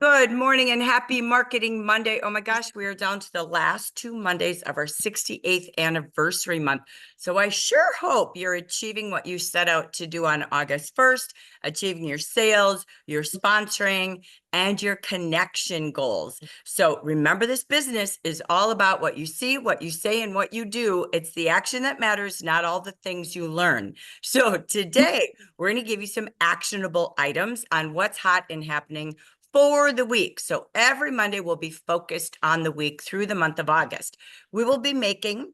Good morning and happy Marketing Monday. Oh my gosh, we are down to the last two Mondays of our 68th anniversary month. So I sure hope you're achieving what you set out to do on August 1st, achieving your sales, your sponsoring, and your connection goals. So remember, this business is all about what you see, what you say, and what you do. It's the action that matters, not all the things you learn. So today, we're going to give you some actionable items on what's hot and happening for the week. So every Monday will be focused on the week through the month of August. We will be making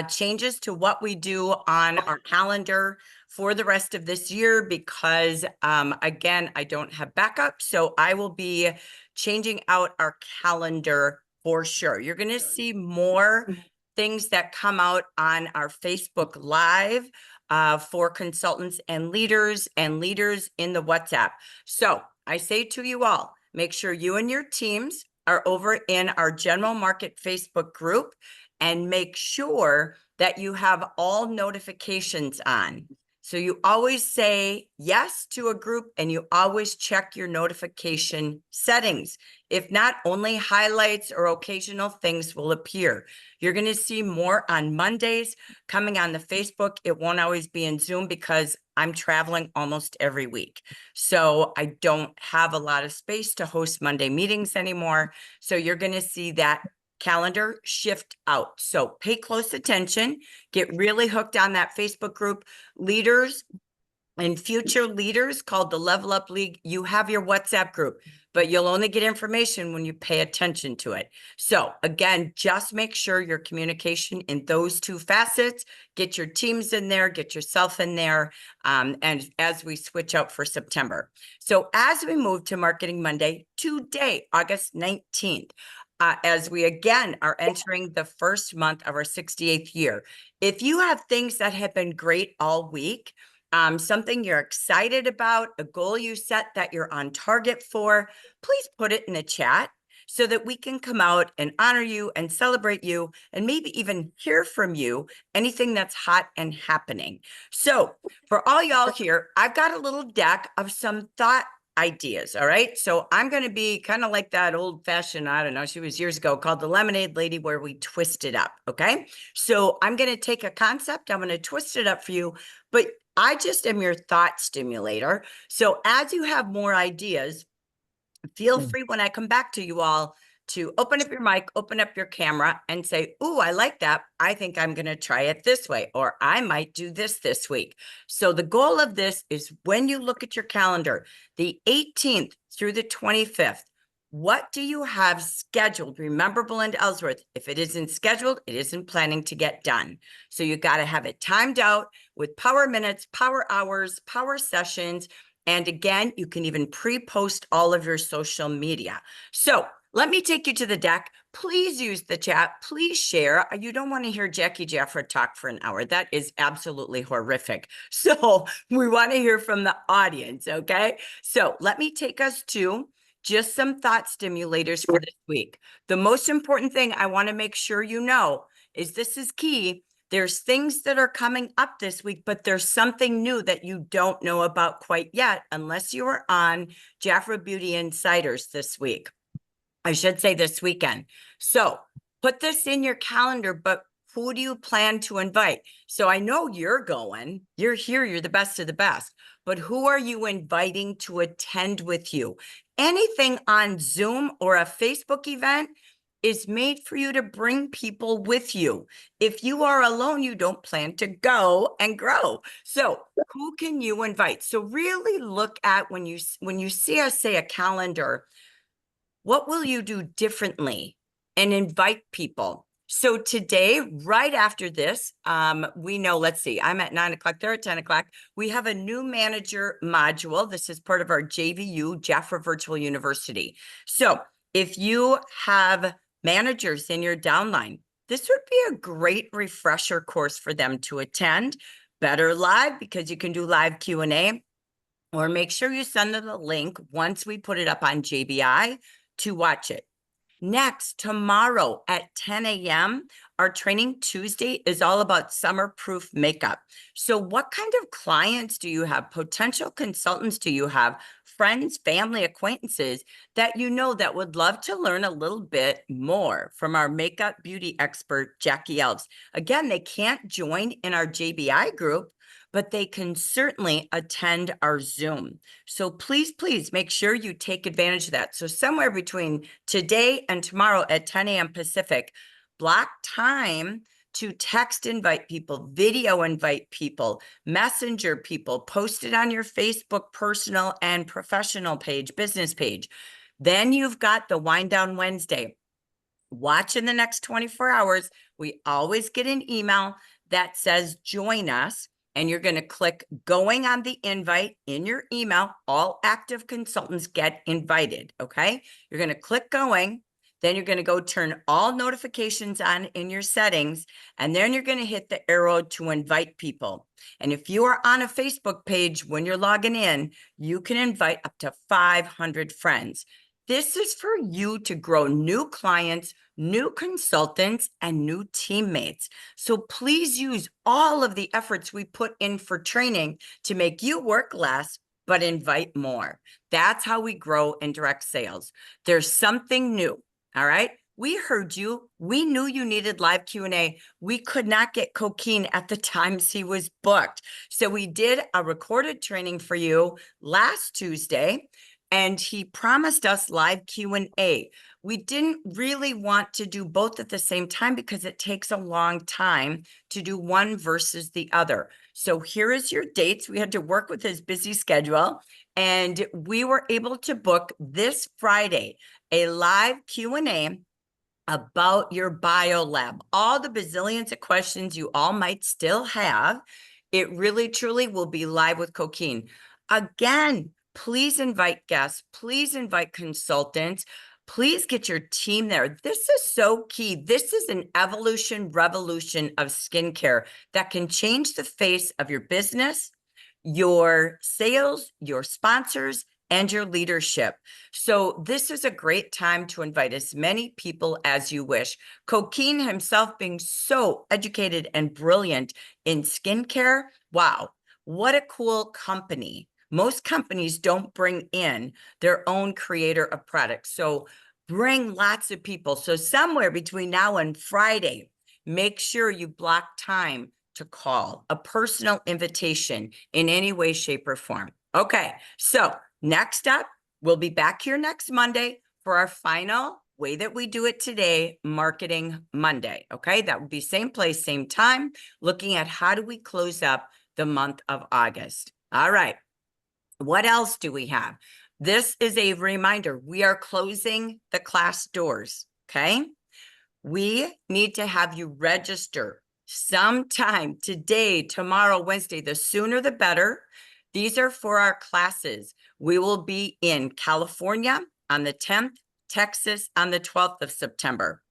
changes to what we do on our calendar for the rest of this year because, again, I don't have backup. So I will be changing out our calendar for sure. You're going to see more things that come out on our Facebook Live for consultants and leaders in the WhatsApp. So I say to you all, make sure you and your teams are over in our general market Facebook group and make sure that you have all notifications on. So you always say yes to a group and you always check your notification settings. If not, only highlights or occasional things will appear. You're going to see more on Mondays coming on the Facebook. It won't always be in Zoom because I'm traveling almost every week. So I don't have a lot of space to host Monday meetings anymore. So you're going to see that calendar shift out. So pay close attention, get really hooked on that Facebook group. Leaders and future leaders called the Level Up League, you have your WhatsApp group, but you'll only get information when you pay attention to it. So again, just make sure your communication in those two facets, get your teams in there, get yourself in there, and as we switch out for September. So as we move to Marketing Monday, today, August 19th, as we again are entering the first month of our 68th year. If you have things that have been great all week, something you're excited about, a goal you set that you're on target for, please put it in the chat so that we can come out and honor you and celebrate you and maybe even hear from you anything that's hot and happening. So for all y'all here, I've got a little deck of some thought ideas. All right. So I'm going to be kind of like that old fashioned, I don't know, she was years ago, called the Lemonade Lady, where we twist it up. Okay. So I'm going to take a concept, I'm going to twist it up for you, but I just am your thought stimulator. So as you have more ideas, feel free when I come back to you all to open up your mic, open up your camera and say, "Ooh, I like that. I think I'm going to try it this way, or I might do this week." So the goal of this is when you look at your calendar, the 18th through the 25th, what do you have scheduled? Remember Belinda Ellsworth, if it isn't scheduled, it isn't planning to get done. So you got to have it timed out with power minutes, power hours, power sessions. And again, you can even pre-post all of your social media. So let me take you to the deck. Please use the chat. Please share. You don't want to hear Jackie Jaffra talk for an hour. That is absolutely horrific. So we want to hear from the audience, okay? So let me take us to just some thought stimulators for this week. The most important thing I want to make sure you know is this is key. There's things that are coming up this week, but there's something new that you don't know about quite yet, unless you are on Jaffra Beauty Insiders this week. I should say this weekend. So put this in your calendar, but who do you plan to invite? So I know you're going, you're here, you're the best of the best, but who are you inviting to attend with you? Anything on Zoom or a Facebook event is made for you to bring people with you. If you are alone, you don't plan to go and grow. So who can you invite? So really look at when you see us say a calendar, what will you do differently and invite people? So today, right after this, we know, let's see, I'm at 9 o'clock, they're at 10 o'clock. We have a new manager module. This is part of our JVU, Jaffra Virtual University. So if you have managers in your downline, this would be a great refresher course for them to attend. Better live because you can do live Q&A, or make sure you send them the link once we put it up on JBI to watch it. Next, tomorrow at 10 a.m., our training Tuesday is all about summer-proof makeup. So what kind of clients do you have? Potential consultants do you have? Friends, family, acquaintances that you know that would love to learn a little bit more from our makeup beauty expert, Jackie Elves. Again, they can't join in our JBI group, but they can certainly attend our Zoom. So please, please make sure you take advantage of that. So somewhere between today and tomorrow at 10 a.m. Pacific, block time to text invite people, video invite people, messenger people, post it on your Facebook personal and professional page, business page. Then you've got the Wind Down Wednesday. Watch in the next 24 hours. We always get an email that says join us, and you're going to click going on the invite in your email. All active consultants get invited, okay? You're going to click going, then you're going to go turn all notifications on in your settings, and then you're going to hit the arrow to invite people. And if you are on a Facebook page when you're logging in, you can invite up to 500 friends. This is for you to grow new clients, new consultants, and new teammates. So please use all of the efforts we put in for training to make you work less, but invite more. That's how we grow in direct sales. There's something new, all right? We heard you. We knew you needed live Q&A. We could not get Coquine at the times he was booked. So we did a recorded training for you last Tuesday, and he promised us live Q&A. We didn't really want to do both at the same time because it takes a long time to do one versus the other. So here is your dates. We had to work with his busy schedule, and we were able to book this Friday a live Q&A about your BioLab. All the bazillions of questions you all might still have. It really, truly will be live with Coquine. Again, please invite guests. Please invite consultants. Please get your team there. This is so key. This is an revolution of skincare that can change the face of your business, your sales, your sponsors, and your leadership. So this is a great time to invite as many people as you wish. Coquine himself being so educated and brilliant in skincare. Wow, what a cool company. Most companies don't bring in their own creator of products. So bring lots of people. So somewhere between now and Friday, make sure you block time to call, a personal invitation in any way, shape, or form. Okay, so next up, we'll be back here next Monday for our final way that we do it today, Marketing Monday. Okay, that would be same place, same time, looking at how do we close up the month of August. All right, what else do we have? This is a reminder. We are closing the class doors, okay? We need to have you register sometime today, tomorrow, Wednesday. The sooner the better. These are for our classes. We will be in California on the 10th, Texas on the 12th of September.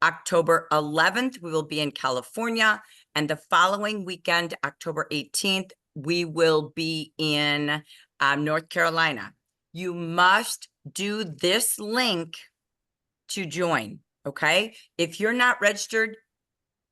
October 11th, we will be in California. And the following weekend, October 18th, we will be in North Carolina. You must do this link to join, okay? If you're not registered,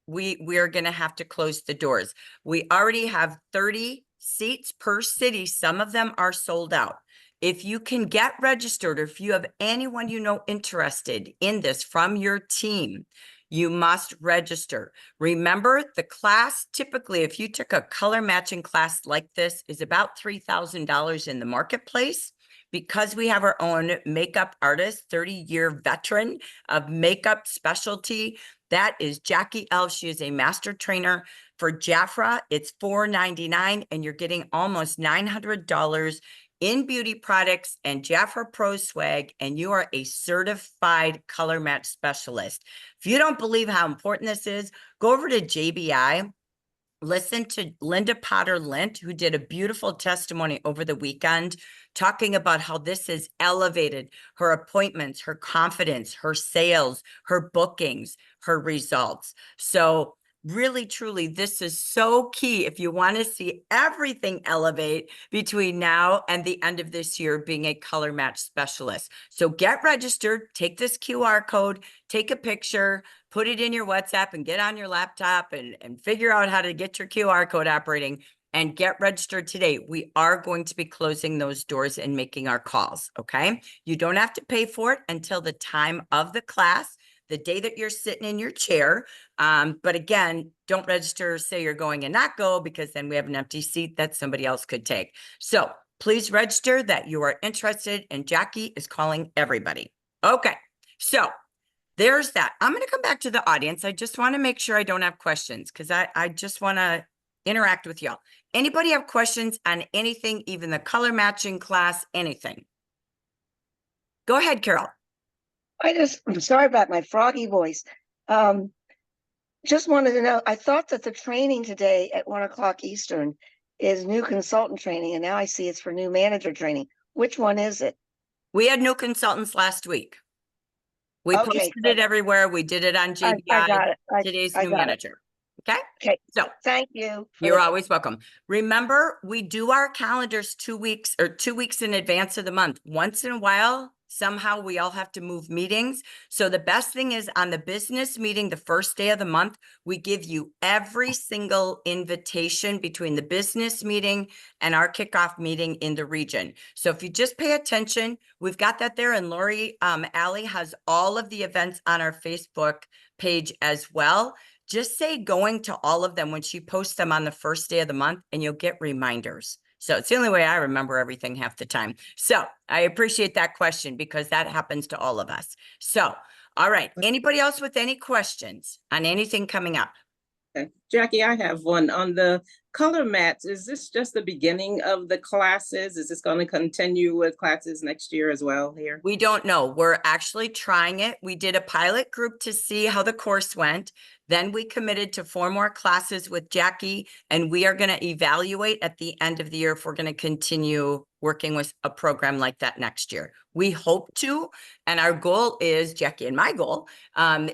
we are going to have to close the doors. We already have 30 seats per city. Some of them are sold out. If you can get registered, or if you have anyone you know interested in this from your team, you must register. Remember, the class, typically, if you took a color matching class like this, is about $3,000 in the marketplace. Because we have our own makeup artist, 30-year veteran of makeup specialty, that is Jackie Elf. She is a master trainer. For Jafra, it's $499, and you're getting almost $900 in beauty products and Jafra Pro swag, and you are a certified color match specialist. If you don't believe how important this is, go over to JBI. Listen to Linda Potter Lint, who did a beautiful testimony over the weekend, talking about how this has elevated her appointments, her confidence, her sales, her bookings, her results. So really, truly, this is so key if you want to see everything elevate between now and the end of this year being a color match specialist. So get registered, take this QR code, take a picture, put it in your WhatsApp and get on your laptop and figure out how to get your QR code operating and get registered today. We are going to be closing those doors and making our calls, okay? You don't have to pay for it until the time of the class, the day that you're sitting in your chair. But again, don't register, say you're going and not go, because then we have an empty seat that somebody else could take. So please register that you are interested, and Jackie is calling everybody. Okay, so there's that. I'm going to come back to the audience. I just want to make sure I don't have questions because I just want to interact with y'all. Anybody have questions on anything, even the color matching class, anything? Go ahead, Carol. I'm sorry about my froggy voice. Just wanted to know, I thought that the training today at 1:00 Eastern is new consultant training, and now I see it's for new manager training. Which one is it? We had new consultants last week. We posted it everywhere. We did it on JBI. I got it. Today's new manager. Okay. Okay. So thank you. You're always welcome. Remember, we do our calendars 2 weeks in advance of the month. Once in a while, somehow we all have to move meetings. So the best thing is on the business meeting, the first day of the month, we give you every single invitation between the business meeting and our kickoff meeting in the region. So if you just pay attention, we've got that there. And Lori Alley has all of the events on our Facebook page as well. Just say going to all of them when she posts them on the first day of the month, and you'll get reminders. So it's the only way I remember everything half the time. So I appreciate that question because that happens to all of us. So, all right. Anybody else with any questions on anything coming up? Okay. Jackie, I have one on the color mats. Is this just the beginning of the classes? Is this going to continue with classes next year as well here? We don't know. We're actually trying it. We did a pilot group to see how the course went. Then we committed to 4 more classes with Jackie, and we are going to evaluate at the end of the year if we're going to continue working with a program like that next year. We hope to, and our goal is, Jackie and my goal,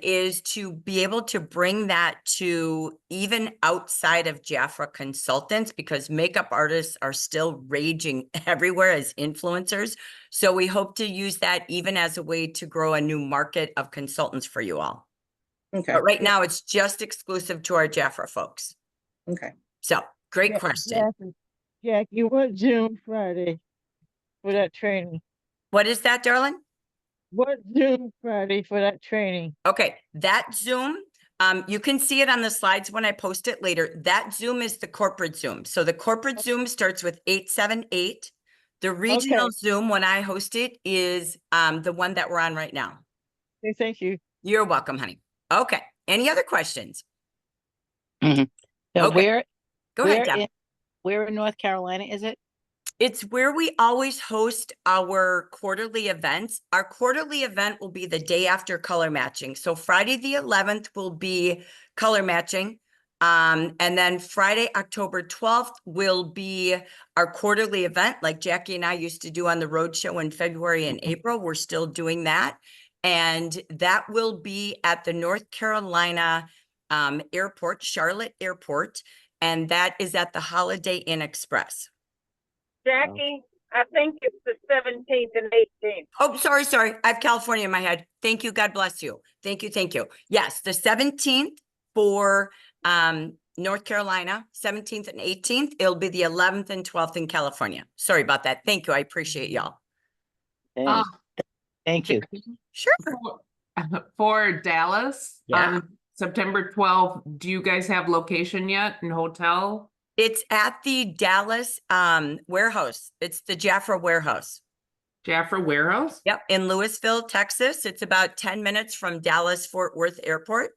is to be able to bring that to even outside of Jafra consultants, because makeup artists are still raging everywhere as influencers. So we hope to use that even as a way to grow a new market of consultants for you all. Okay. But right now it's just exclusive to our Jafra folks. Okay. So great question. Jackie, what Zoom Friday for that training? What is that, darling? What Zoom Friday for that training? Okay, that Zoom, you can see it on the slides when I post it later. That Zoom is the corporate Zoom. So the corporate Zoom starts with 878. The regional Zoom, when I host it, is the one that we're on right now. Okay, thank you. You're welcome, honey. Okay, any other questions? So Okay. Go ahead, Deb. Where in North Carolina is it? It's where we always host our quarterly events. Our quarterly event will be the day after color matching. So Friday the 11th will be color matching. And then Friday, October 12th will be our quarterly event, like Jackie and I used to do on the road show in February and April. We're still doing that. And that will be at the North Carolina airport, Charlotte Airport. And that is at the Holiday Inn Express. Jackie, I think it's the 17th and 18th. Oh, sorry. I have California in my head. Thank you. God bless you. Thank you. Yes, the 17th for North Carolina, 17th and 18th. It'll be the 11th and 12th in California. Sorry about that. Thank you. I appreciate y'all. Thank you. Sure. For Dallas, Yeah. on September 12th, do you guys have location yet and hotel? It's at the Dallas warehouse. It's the Jafra warehouse. Jafra Warehouse? Yep, in Louisville, Texas. It's about 10 minutes from Dallas Fort Worth Airport.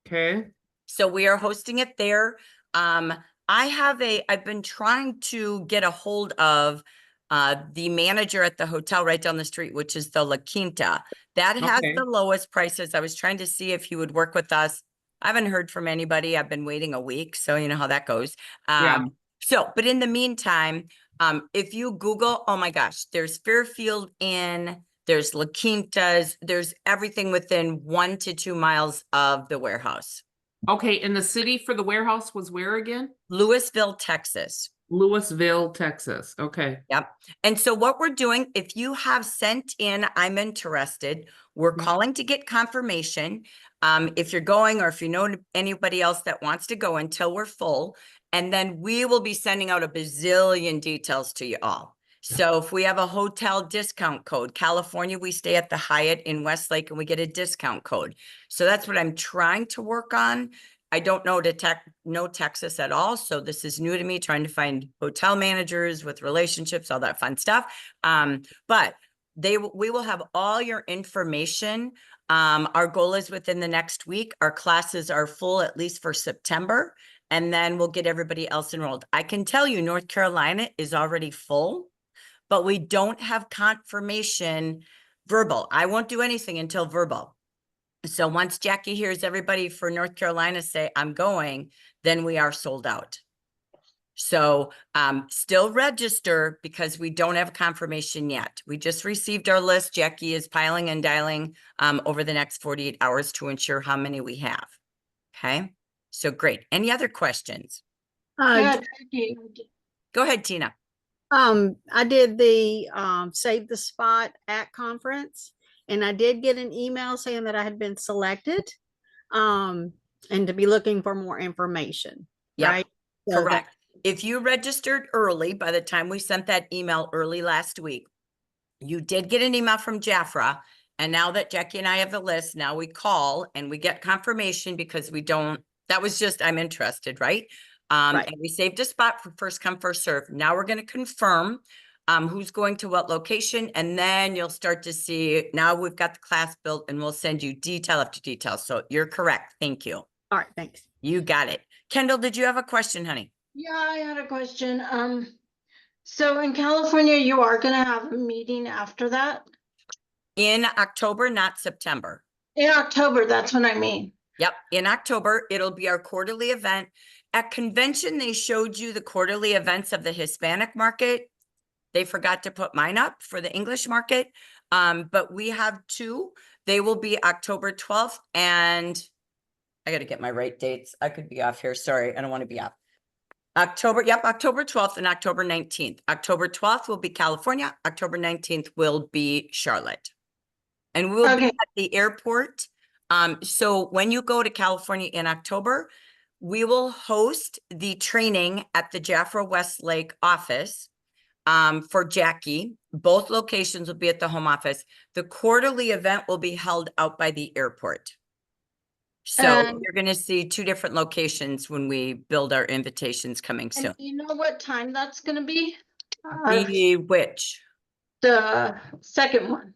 Okay. So we are hosting it there. I've been trying to get a hold of the manager at the hotel right down the street, which is the La Quinta. That has the lowest prices. I was trying to see if he would work with us. I haven't heard from anybody. I've been waiting a week, so you know how that goes. But in the meantime, if you Google, oh my gosh, there's Fairfield Inn, there's La Quintas, there's everything within 1 to 2 miles of the warehouse. Okay, and the city for the warehouse was where again? Louisville, Texas. Louisville, Texas. Okay. Yep. And so what we're doing, if you have sent in, I'm interested, we're Yeah. calling to get confirmation. If you're going or if you know anybody else that wants to go until we're full, and then we will be sending out a bazillion details to you all. So if we have a hotel discount code, California, we stay at the Hyatt in Westlake and we get a discount code. So that's what I'm trying to work on. I don't know Texas at all, so this is new to me, trying to find hotel managers with relationships, all that fun stuff. But we will have all your information. Our goal is within the next week. Our classes are full, at least for September, and then we'll get everybody else enrolled. I can tell you North Carolina is already full, but we don't have confirmation verbal. I won't do anything until verbal. So once Jackie hears everybody for North Carolina say, I'm going, then we are sold out. So still register because we don't have confirmation yet. We just received our list. Jackie is piling and dialing over the next 48 hours to ensure how many we have. Okay, so great. Any other questions? Jackie, Go ahead, Tina. I did the Save the Spot at conference, and I did get an email saying that I had been selected, and to be looking for more information. Yep, right? So that- correct. If you registered early, by the time we sent that email early last week, you did get an email from Jafra. And now that Jackie and I have the list, now we call and we get confirmation because we don't, that was just, I'm interested, right? Right. And we saved a spot for first come, first serve. Now we're going to confirm who's going to what location. And then you'll start to see, now we've got the class built and we'll send you detail after detail. So you're correct. Thank you. All right, thanks. You got it. Kendall, did you have a question, honey? Yeah, I had a question. So in California, you are gonna have a meeting after that? In October, not September. In October, that's what I mean. Yep, in October, it'll be our quarterly event. At convention, they showed you the quarterly events of the Hispanic market. They forgot to put mine up for the English market. But we have two. They will be October 12th and I got to get my right dates. I could be off here. Sorry, I don't want to be off. October 12th and October 19th. October 12th will be California. October 19th will be Charlotte. And we'll be Okay. at the airport. So when you go to California in October, we will host the training at the Jafra Westlake office for Jackie. Both locations will be at the home office. The quarterly event will be held out by the airport. So you're going to see two different locations when we build our invitations coming soon. And do you know what time that's gonna be? The which? The second one.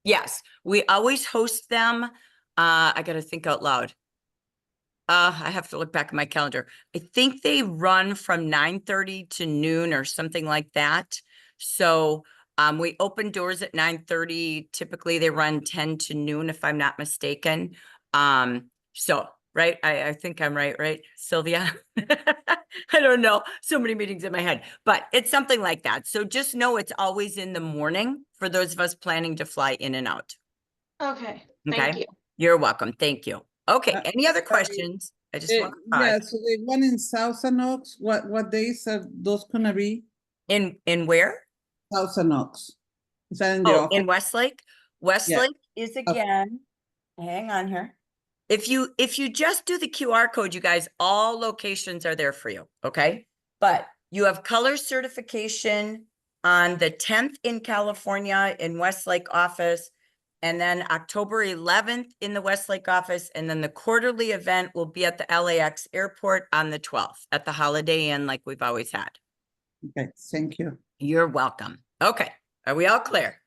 Yes, we always host them. I got to think out loud. I have to look back at my calendar. I think they run from 9:30 to noon or something like that. So we open doors at 9:30. Typically they run 10 to noon if I'm not mistaken. So, right, I think I'm right, Sylvia? I don't know, so many meetings in my head, but it's something like that. So just know it's always in the morning for those of us planning to fly in and out. Okay, Okay. thank you. You're welcome. Thank you. Okay, any other sorry. questions? I just want to Yeah, so the one in Thousand Oaks, what days are those gonna be? in where? Thousand Oaks. Is that in the Oh, office? in Westlake? Westlake is again, hang on here. If you just do the QR code, you guys, all locations are there for you, okay? But you have color certification on the 10th in California in Westlake office, and then October 11th in the Westlake office, and then the quarterly event will be at the LAX airport on the 12th at the Holiday Inn like we've always had. Okay, thank you. You're welcome. Okay, are we all clear?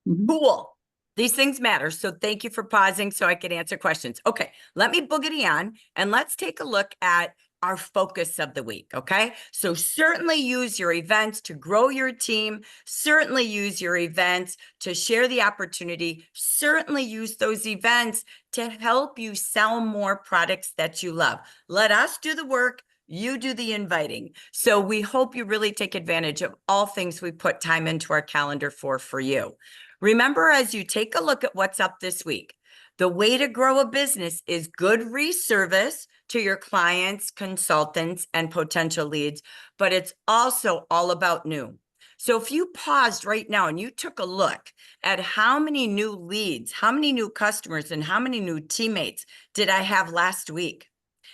Mhm. Cool. These things matter. So thank you for pausing so I could answer questions. Okay, let me boogity on and let's take a look at our focus of the week. Okay, so certainly use your events to grow your team. Certainly use your events to share the opportunity. Certainly use those events to help you sell more products that you love. Let us do the work. You do the inviting. So we hope you really take advantage of all things we put time into our calendar for you. Remember, as you take a look at what's up this week, The way to grow a business is good reservice to your clients, consultants, and potential leads, but it's also all about new. So if you paused right now and you took a look at how many new leads, how many new customers, and how many new teammates did I have last week?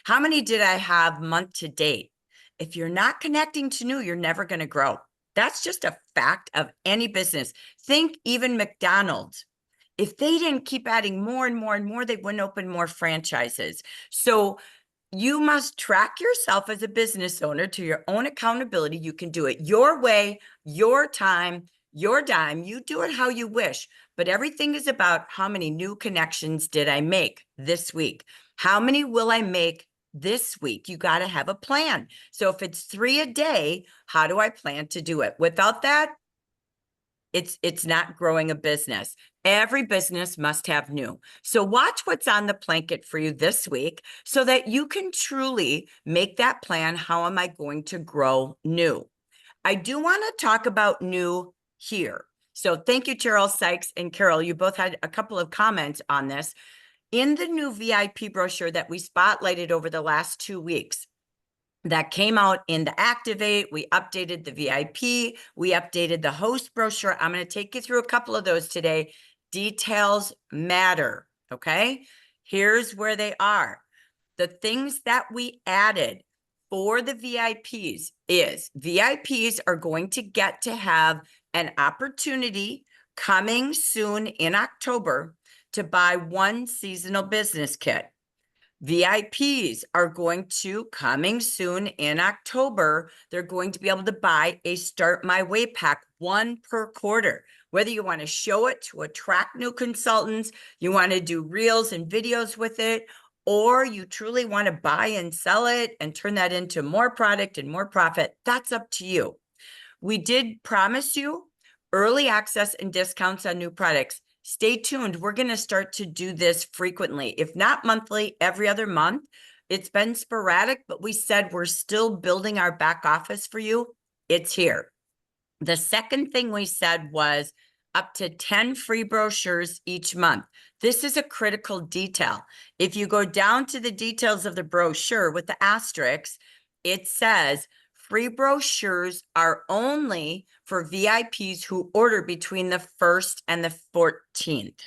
How many did I have month to date? If you're not connecting to new, you're never going to grow. That's just a fact of any business. Think even McDonald's. If they didn't keep adding more and more and more, they wouldn't open more franchises. So you must track yourself as a business owner to your own accountability. You can do it your way, your time, your dime. You do it how you wish, but everything is about how many new connections did I make this week? How many will I make this week? You got to have a plan. So if it's 3 a day, how do I plan to do it? Without that, it's not growing a business. Every business must have new. So watch what's on the blanket for you this week so that you can truly make that plan. How am I going to grow new? I do want to talk about new here. So thank you, Charles Sykes and Carol. You both had a couple of comments on this. In the new VIP brochure that we spotlighted over the last 2 weeks, that came out in the Activate, we updated the VIP, we updated the host brochure. I'm going to take you through a couple of those today. Details matter, okay? Here's where they are. The things that we added for the VIPs is VIPs are going to get to have an opportunity coming soon in October to buy 1 seasonal business kit. VIPs are going to, coming soon in October, they're going to be able to buy a Start My Way pack, 1 per quarter. Whether you want to show it to attract new consultants, you want to do reels and videos with it, or you truly want to buy and sell it and turn that into more product and more profit, that's up to you. We did promise you early access and discounts on new products. Stay tuned. We're going to start to do this frequently, if not monthly, every other month. It's been sporadic, but we said we're still building our back office for you. It's here. The second thing we said was up to 10 free brochures each month. This is a critical detail. If you go down to the details of the brochure with the asterisks, it says free brochures are only for VIPs who order between the 1st and the 14th.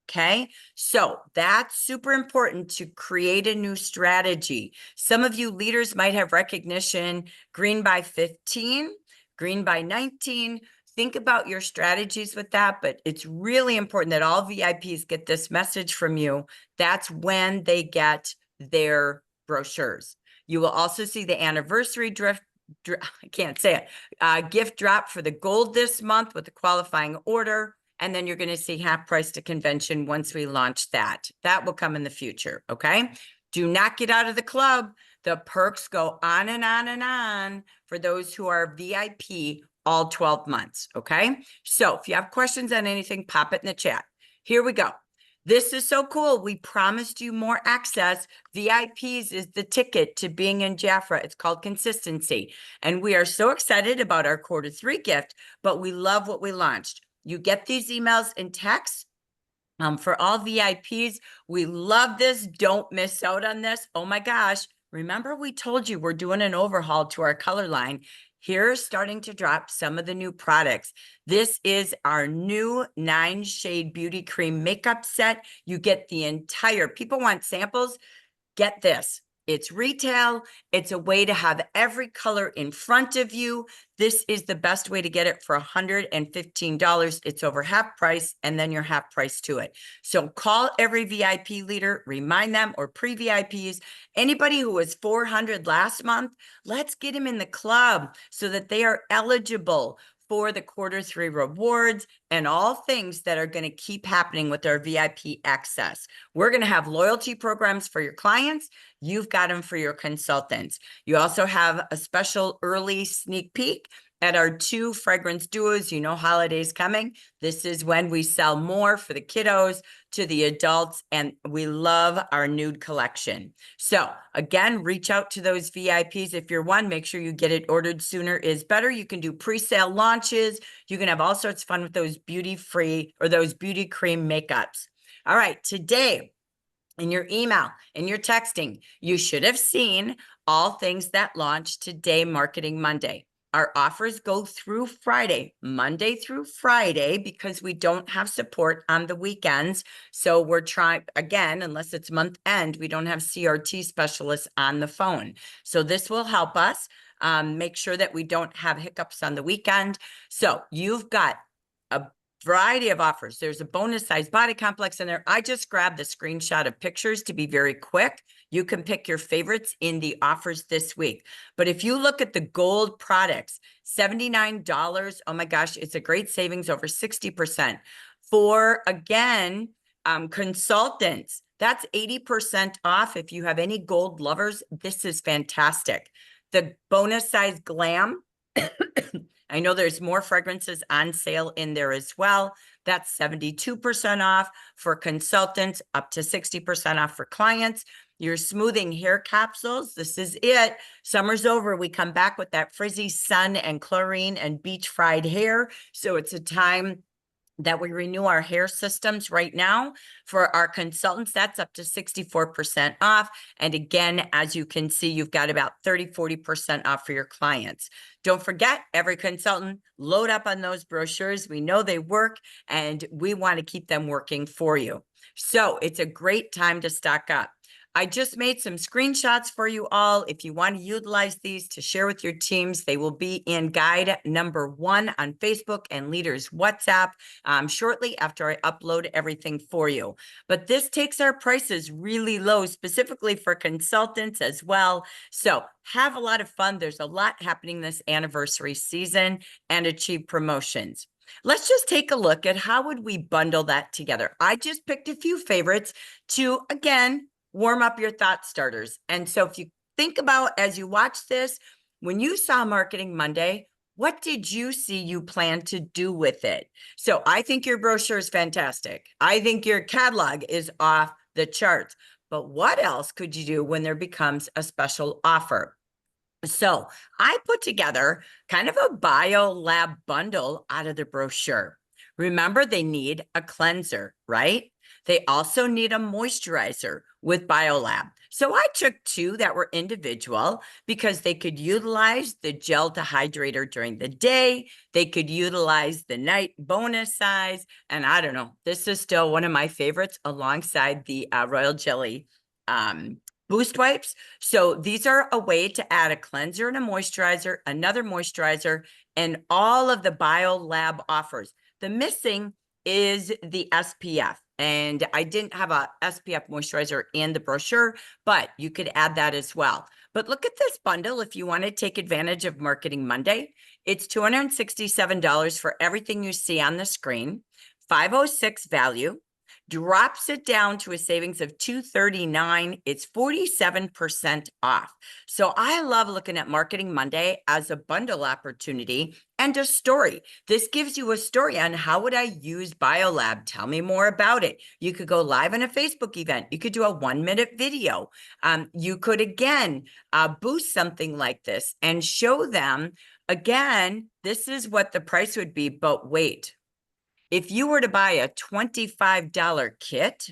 Okay, so that's super important to create a new strategy. Some of you leaders might have recognition, green by 15, green by 19. Think about your strategies with that, but it's really important that all VIPs get this message from you. That's when they get their brochures. You will also see the anniversary I can't say it, gift drop for the gold this month with the qualifying order. And then you're going to see half price to convention once we launch that. That will come in the future, okay? Do not get out of the club. The perks go on and on and on for those who are VIP all 12 months, okay? So if you have questions on anything, pop it in the chat. Here we go. This is so cool. We promised you more access. VIPs is the ticket to being in Jafra. It's called consistency. And we are so excited about our Q3 gift, but we love what we launched. You get these emails and texts. For all VIPs, we love this. Don't miss out on this. Oh my gosh. Remember we told you we're doing an overhaul to our color line. Here's starting to drop some of the new products. This is our new 9-shade beauty cream makeup set. You get the entire, people want samples, get this. It's retail. It's a way to have every color in front of you. This is the best way to get it for $115. It's over half price, and then you're half price to it. So call every VIP leader, remind them, or pre-VIPs, anybody who was 400 last month, let's get them in the club so that they are eligible for the Q3 rewards and all things that are going to keep happening with our VIP access. We're going to have loyalty programs for your clients. You've got them for your consultants. You also have a special early sneak peek at our 2 fragrance duos. You know, holidays coming. This is when we sell more for the kiddos to the adults, and we love our nude collection. So again, reach out to those VIPs. If you're one, make sure you get it ordered sooner is better. You can do pre-sale launches. You can have all sorts of fun with those beauty free or those beauty cream makeups. All right, today in your email, in your texting, you should have seen all things that launched today, Marketing Monday. Our offers go through Friday, Monday through Friday, because we don't have support on the weekends. So we're trying, again, unless it's month end, we don't have CRT specialists on the phone. So this will help us make sure that we don't have hiccups on the weekend. So you've got a variety of offers. There's a bonus size body complex in there. I just grabbed the screenshot of pictures to be very quick. You can pick your favorites in the offers this week. But if you look at the gold products, $79, oh my gosh, it's a great savings, over 60%. For, again, consultants, that's 80% off. If you have any gold lovers, this is fantastic. The bonus size glam, I know there's more fragrances on sale in there as well. That's 72% off for consultants, up to 60% off for clients. Your smoothing hair capsules, this is it. Summer's over. We come back with that frizzy sun and chlorine and beach fried hair. So it's a time that we renew our hair systems right now. For our consultants, that's up to 64% off. And again, as you can see, you've got about 30–40% off for your clients. Don't forget, every consultant, load up on those brochures. We know they work and we want to keep them working for you. So it's a great time to stock up. I just made some screenshots for you all. If you want to utilize these to share with your teams, they will be in guide number 1 on Facebook and Leaders WhatsApp shortly after I upload everything for you. But this takes our prices really low, specifically for consultants as well. So have a lot of fun. There's a lot happening this anniversary season, and achieve promotions. Let's just take a look at how would we bundle that together. I just picked a few favorites to, again, warm up your thought starters. And so if you think about, as you watch this, when you saw Marketing Monday, what did you see you plan to do with it? So I think your brochure is fantastic. I think your catalog is off the charts. But what else could you do when there becomes a special offer? So I put together kind of a BioLab bundle out of the brochure. Remember, they need a cleanser, right? They also need a moisturizer with BioLab. So I took 2 that were individual because they could utilize the gel to hydrator during the day. They could utilize the night bonus size. And I don't know, this is still one of my favorites alongside the Royal Jelly Boost Wipes. So these are a way to add a cleanser and a moisturizer, another moisturizer, and all of the BioLab offers. The missing is the SPF. And I didn't have a SPF moisturizer in the brochure, but you could add that as well. But look at this bundle if you want to take advantage of Marketing Monday. It's $267 for everything you see on the screen, $506 value. Drops it down to a savings of $239. It's 47% off. So I love looking at Marketing Monday as a bundle opportunity and a story. This gives you a story on how would I use BioLab? Tell me more about it. You could go live in a Facebook event. You could do a 1-minute video. You could, again, boost something like this and show them, again, this is what the price would be, but wait. If you were to buy a $25 kit,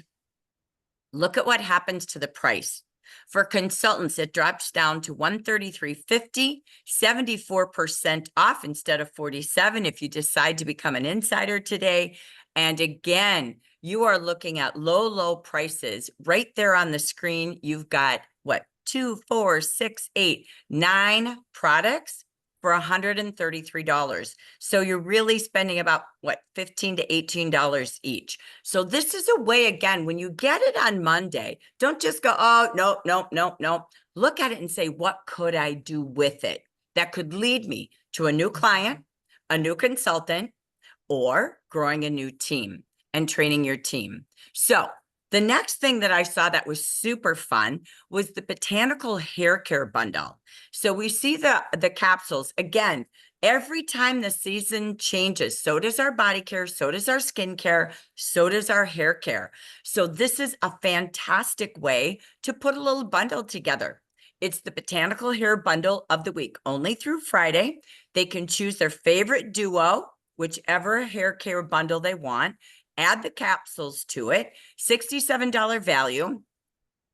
look at what happens to the price. For consultants, it drops down to $133.50, 74% off instead of 47 if you decide to become an insider today. And again, you are looking at low, low prices right there on the screen. You've got what, 2, 4, 6, 8, 9 products for $133. So you're really spending about what, $15 to $18 each. So this is a way, again, when you get it on Monday, don't just go, oh, no, no, no, no. Look at it and say, what could I do with it? That could lead me to a new client, a new consultant, or growing a new team and training your team. So the next thing that I saw that was super fun was the Botanical Hair Care Bundle. So we see the capsules. Again, every time the season changes, so does our body care, so does our skin care, so does our hair care. So this is a fantastic way to put a little bundle together. It's the Botanical Hair Bundle of the week, only through Friday. They can choose their favorite duo, whichever hair care bundle they want. add the capsules to it, $67 value.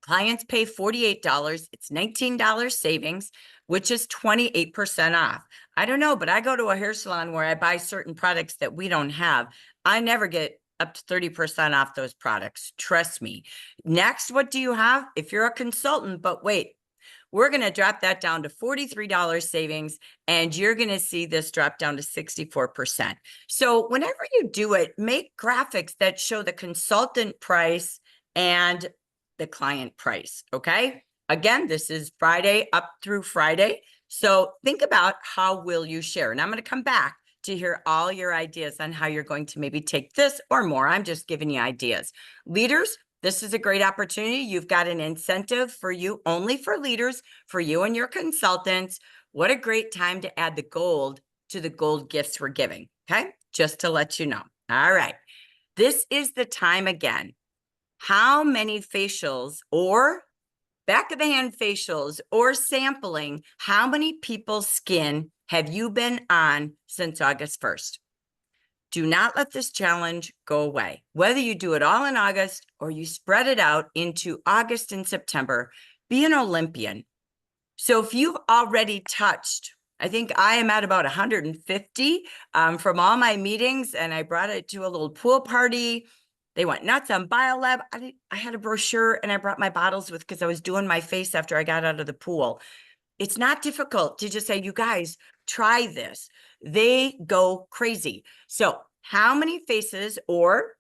Clients pay $48. It's $19 savings, which is 28% off. I don't know, but I go to a hair salon where I buy certain products that we don't have. I never get up to 30% off those products. Trust me. Next, what do you have? If you're a consultant, but wait, we're going to drop that down to $43 savings, and you're going to see this drop down to 64%. So whenever you do it, make graphics that show the consultant price and the client price. Okay. Again, this is Friday up through Friday. So think about how will you share? And I'm going to come back to hear all your ideas on how you're going to maybe take this or more. I'm just giving you ideas. Leaders, this is a great opportunity. You've got an incentive for you, only for leaders, for you and your consultants. What a great time to add the gold to the gold gifts we're giving. Okay. Just to let you know. All right. This is the time again. How many facials or back of the hand facials or sampling, how many people's skin have you been on since August 1st? Do not let this challenge go away. Whether you do it all in August or you spread it out into August and September, be an Olympian. So if you've already touched, I think I am at about 150 from all my meetings, and I brought it to a little pool party. They went nuts on BioLab. I had a brochure and I brought my bottles with because I was doing my face after I got out of the pool. It's not difficult to just say, you guys, try this. They go crazy. So how many faces or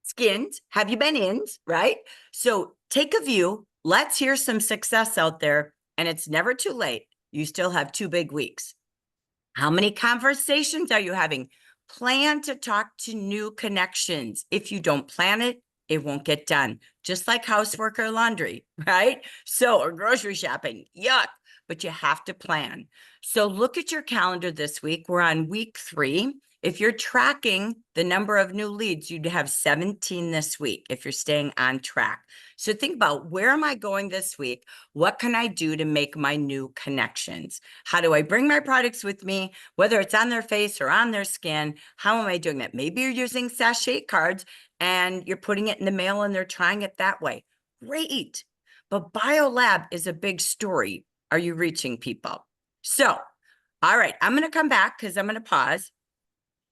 skins have you been in, right? So take a view. Let's hear some success out there. And it's never too late. You still have 2 big weeks. How many conversations are you having? Plan to talk to new connections. If you don't plan it, it won't get done. Just like housework or laundry, right? So, or grocery shopping, yuck, but you have to plan. So look at your calendar this week. We're on week 3. If you're tracking the number of new leads, you'd have 17 this week if you're staying on track. So think about, where am I going this week? What can I do to make my new connections? How do I bring my products with me, whether it's on their face or on their skin? How am I doing that? Maybe you're using sachet cards and you're putting it in the mail and they're trying it that way. Great. But BioLab is a big story. Are you reaching people? So, all right, I'm going to come back because I'm going to pause.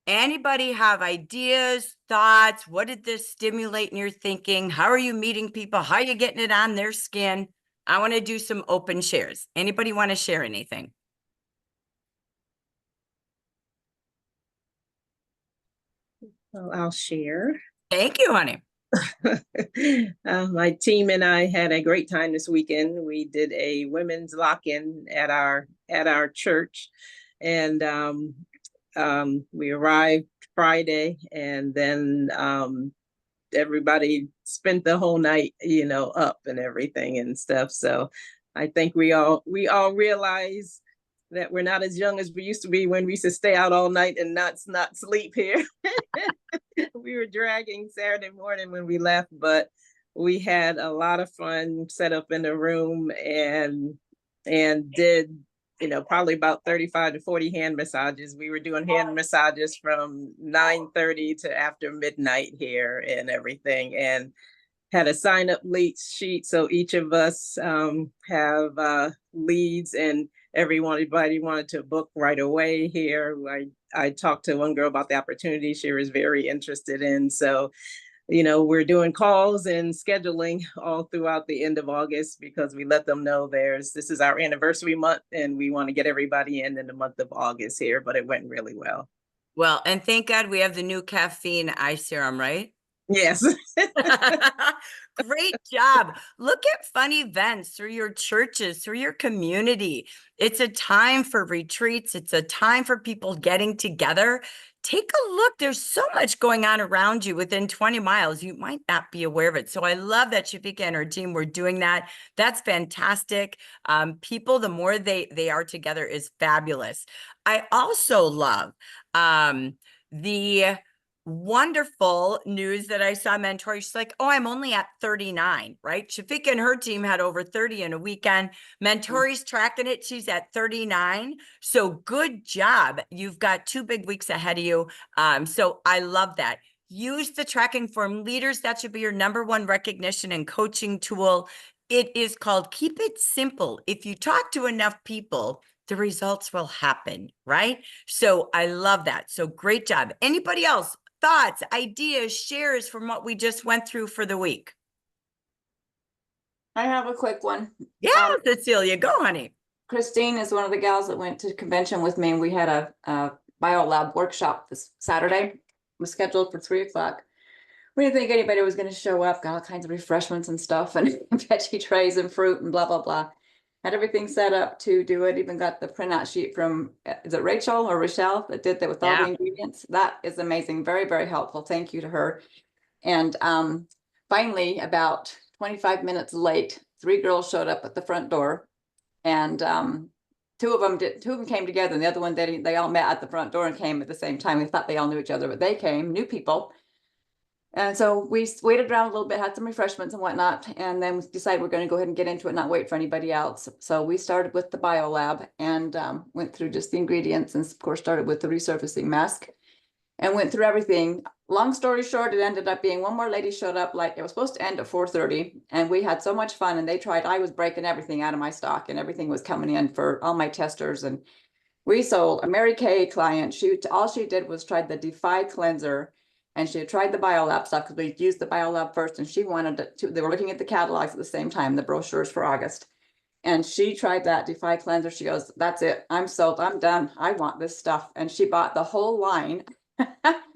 Anybody have ideas, thoughts? What did this stimulate in your thinking? How are you meeting people? How are you getting it on their skin? I want to do some open shares. Anybody want to share anything? Well, I'll share. Thank you, honey. My team and I had a great time this weekend. We did a women's lock-in at our church, and we arrived Friday, and then everybody spent the whole night, up and everything and stuff. So I think we all realize that we're not as young as we used to be when we used to stay out all night and not sleep here. We were dragging Saturday morning when we left, but we had a lot of fun, set up in the room and did, probably about 35 to 40 hand massages. We were doing hand massages from 9:30 to after midnight here and everything, and had a sign up lead sheet. So each of us have leads, and everybody wanted to book right away here. I talked to one girl about the opportunity she was very interested in. So, we're doing calls and scheduling all throughout the end of August, because we let them know this is our anniversary month and we want to get everybody in the month of August here, but it went really well. Well, and thank God we have the new caffeine eye serum, right? Yes. Great job. Look at fun events through your churches, through your community. It's a time for retreats. It's a time for people getting together. Take a look. There's so much going on around you within 20 miles. You might not be aware of it. So I love that Shafika and her team were doing that. That's fantastic. People, the more they are together is fabulous. I also love the wonderful news that I saw Mentor. She's like, oh, I'm only at 39, right? Shafika and her team had over 30 in a weekend. Mentori's tracking it. She's at 39. So good job. You've got 2 big weeks ahead of you. So I love that. Use the tracking form. Leaders, that should be your number one recognition and coaching tool. It is called Keep It Simple. If you talk to enough people, the results will happen, right? So I love that. So great job. Anybody else? Thoughts, ideas, shares from what we just went through for the week? I have a quick one. Yeah, Cecilia, go, honey. Christine is one of the gals that went to convention with me, and we had a biolab workshop this Saturday. It was scheduled for 3:00. We didn't think anybody was going to show up. Got all kinds of refreshments and stuff, and veggie trays and fruit and blah blah blah. Had everything set up to do it. Even got the printout sheet from is it Rachel or Rochelle that did that with all the ingredients. That is amazing. Very very helpful. Thank you to her. And finally, about 25 minutes late, 3 girls showed up at the front door. And two of them came together, and the other one they all met at the front door and came at the same time. We thought they all knew each other, but they came, new people. And so we waited around a little bit, had some refreshments and whatnot, and then we decided we're going to go ahead and get into it, not wait for anybody else. So we started with the biolab and went through just the ingredients, and of course started with the resurfacing mask and went through everything. Long story short, it ended up being one more lady showed up, like it was supposed to end at 4:30, and we had so much fun, and I was breaking everything out of my stock, and everything was coming in for all my testers. And we sold a Mary Kay client. All she did was try the Defy cleanser, and she had tried the biolab stuff because we used the biolab first, and she wanted to, they were looking at the catalogs at the same time, the brochures for August. And she tried that Defy cleanser. She goes, "That's it. I'm sold. I'm done. I want this stuff." And she bought the whole line.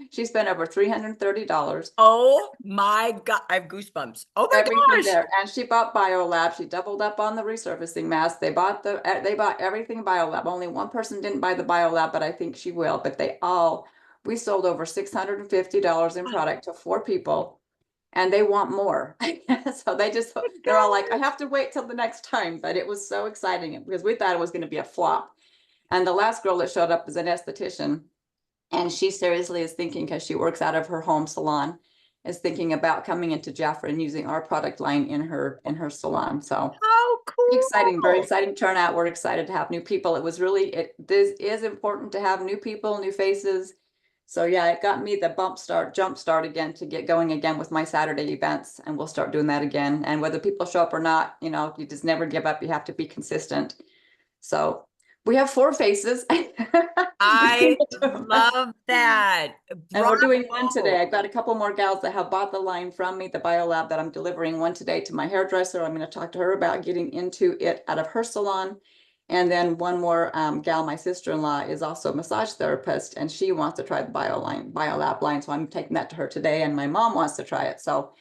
She spent over $330. Oh my God, I have goosebumps. Oh my Everything gosh. there. And she bought biolab. She doubled up on the resurfacing mask. They bought everything biolab. Only one person didn't buy the biolab, but I think she will. But we sold over $650 in product to 4 people, and they want more. So they're all like, "I have to wait till the next time." But it was so exciting because we thought it was going to be a flop. And the last girl that showed up is an esthetician. And she seriously is thinking, because she works out of her home salon, is thinking about coming into Jafra and using our product line in her salon. So How cool. exciting, very exciting turnout. We're excited to have new people. This is important to have new people, new faces. So yeah, it got me the jump start again to get going again with my Saturday events, and we'll start doing that again. And whether people show up or not, you just never give up. You have to be consistent. So we have 4 faces. I love that. And we're doing one Bravo. today. I've got a couple more gals that have bought the line from me, the biolab, that I'm delivering one today to my hairdresser. I'm going to talk to her about getting into it out of her salon. And then one more gal, my sister-in-law, is also a massage therapist, and she wants to try the biolab line. So I'm taking that to her today, and my mom wants to try it. So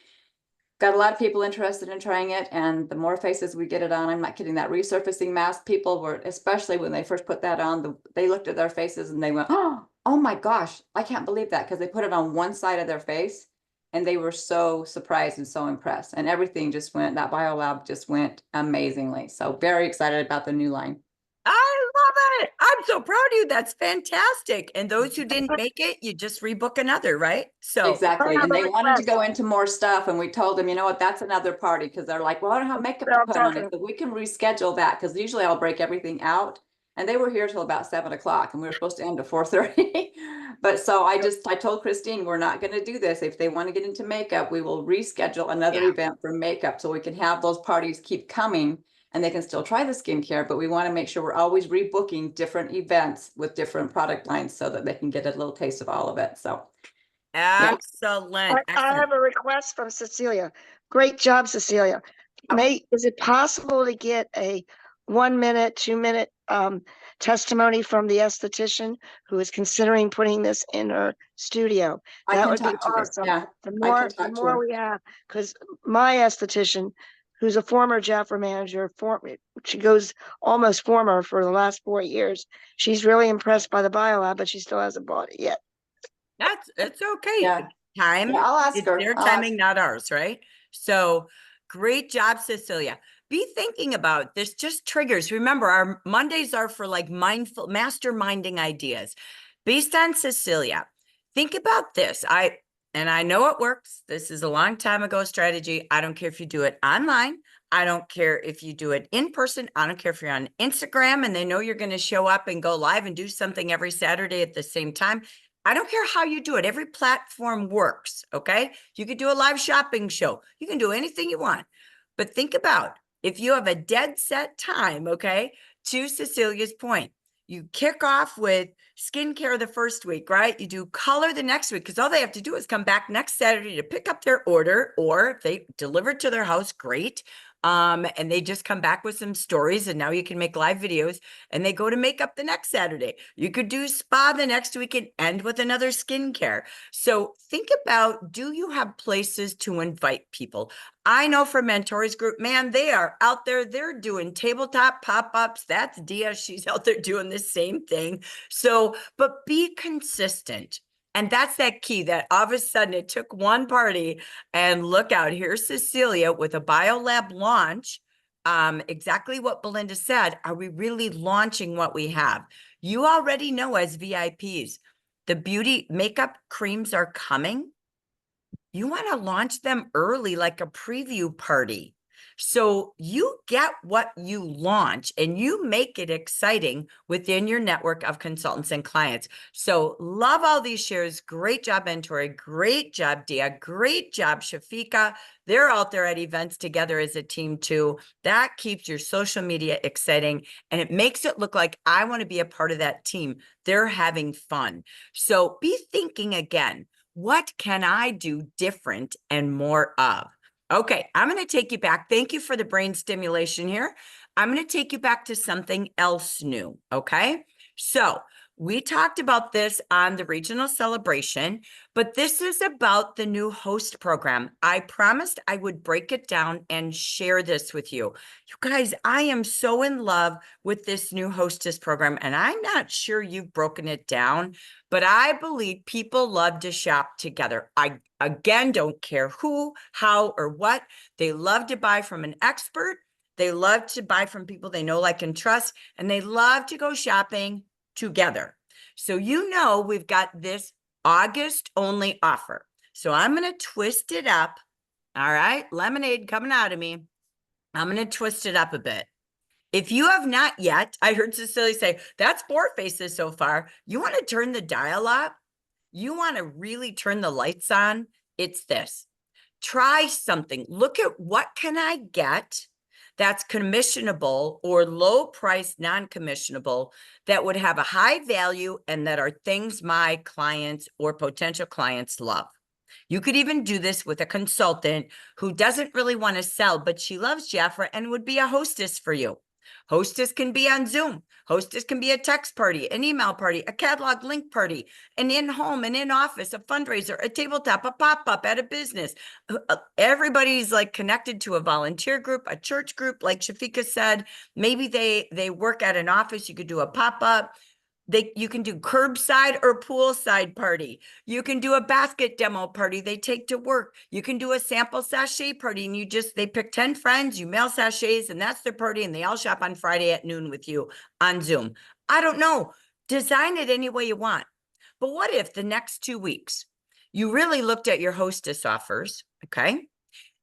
got a lot of people interested in trying it, and the more faces we get it on, I'm not kidding, that resurfacing mask, people were, especially when they first put that on, they looked at their faces and they went, oh my gosh, I can't believe that, because they put it on one side of their face and they were so surprised and so impressed, and everything that biolab just went amazingly. So very excited about the new line. I love it. I'm so proud of you. That's fantastic. And those who didn't make it, you just rebook another, right? So Exactly. And they wanted to go into more stuff, and we told them, you know what, that's another party, because they're like, well, I don't have makeup to put on it. So we can reschedule that, because usually I'll break everything out. And they were here till about 7 o'clock, and we were supposed to end at 4:30. But so I told Christine, we're not going to do this. If they want to get into makeup, we will reschedule another event for makeup, so we can have those parties keep coming, and they can still try the skincare. But we want to make sure we're always rebooking different events with different product lines so that they can get a little taste of all of it. So excellent. I have a request from Cecilia. Great job, Cecilia. Is it possible to get a 1-minute, 2-minute testimony from the esthetician who is considering putting this in her studio? That would be awesome. Yeah, The more we have, because my esthetician, who's a former Jafra manager, she goes almost former for the last 4 years. She's really impressed by the biolab, but she still hasn't bought it yet. It's okay. Yeah. Time. Yeah, I'll ask It's her. their timing, not ours, right? So great job, Cecilia. Be thinking about this, just triggers. Remember, our Mondays are for like masterminding ideas. Based on Cecilia, think about this. I know it works. This is a long time ago strategy. I don't care if you do it online. I don't care if you do it in person. I don't care if you're on Instagram and they know you're going to show up and go live and do something every Saturday at the same time. I don't care how you do it. Every platform works. Okay. You could do a live shopping show. You can do anything you want. But think about if you have a dead set time, okay, to Cecilia's point, you kick off with skincare the first week, right? You do color the next week because all they have to do is come back next Saturday to pick up their order, or if they deliver it to their house, great. And they just come back with some stories, and now you can make live videos, and they go to makeup the next Saturday. You could do spa the next week and end with another skincare. So think about, do you have places to invite people? I know for Mentors Group, man, they are out there. They're doing tabletop pop-ups. That's Dia. She's out there doing the same thing. So, but be consistent. And that's that key, that all of a sudden it took one party, and look out, here's Cecilia with a BioLab launch. Exactly what Belinda said. Are we really launching what we have? You already know as VIPs, the beauty makeup creams are coming. You want to launch them early, like a preview party. So you get what you launch and you make it exciting within your network of consultants and clients. So love all these shares. Great job, Mentori. Great job, Dia. Great job, Shafika. They're out there at events together as a team too. That keeps your social media exciting, and it makes it look like I want to be a part of that team. They're having fun. So be thinking again, what can I do different and more of? Okay, I'm going to take you back. Thank you for the brain stimulation here. I'm going to take you back to something else new, okay? So we talked about this on the regional celebration, but this is about the new host program. I promised I would break it down and share this with you. You guys, I am so in love with this new hostess program, and I'm not sure you've broken it down, but I believe people love to shop together. I, again, don't care who, how, or what. They love to buy from an expert. They love to buy from people they know, like, and trust, and they love to go shopping together. So you know we've got this August only offer. So I'm going to twist it up. All right, lemonade coming out of me. I'm going to twist it up a bit. If you have not yet, I heard Cecilia say, that's 4 faces so far. You want to turn the dial up? You want to really turn the lights on? It's this. Try something. Look at what can I get that's commissionable or low price non-commissionable that would have a high value and that are things my clients or potential clients love. You could even do this with a consultant who doesn't really want to sell, but she loves Jafra and would be a hostess for you. Hostess can be on Zoom. Hostess can be a text party, an email party, a catalog link party, an in-home, an in-office, a fundraiser, a tabletop, a pop-up at a business. Everybody's like connected to a volunteer group, a church group, like Shafika said. Maybe they work at an office. You could do a pop-up. You can do curbside or poolside party. You can do a basket demo party they take to work. You can do a sample sachet party, and they pick 10 friends, you mail sachets, and that's their party, and they all shop on Friday at noon with you on Zoom. I don't know. Design it any way you want. But what if the next 2 weeks you really looked at your hostess offers, okay?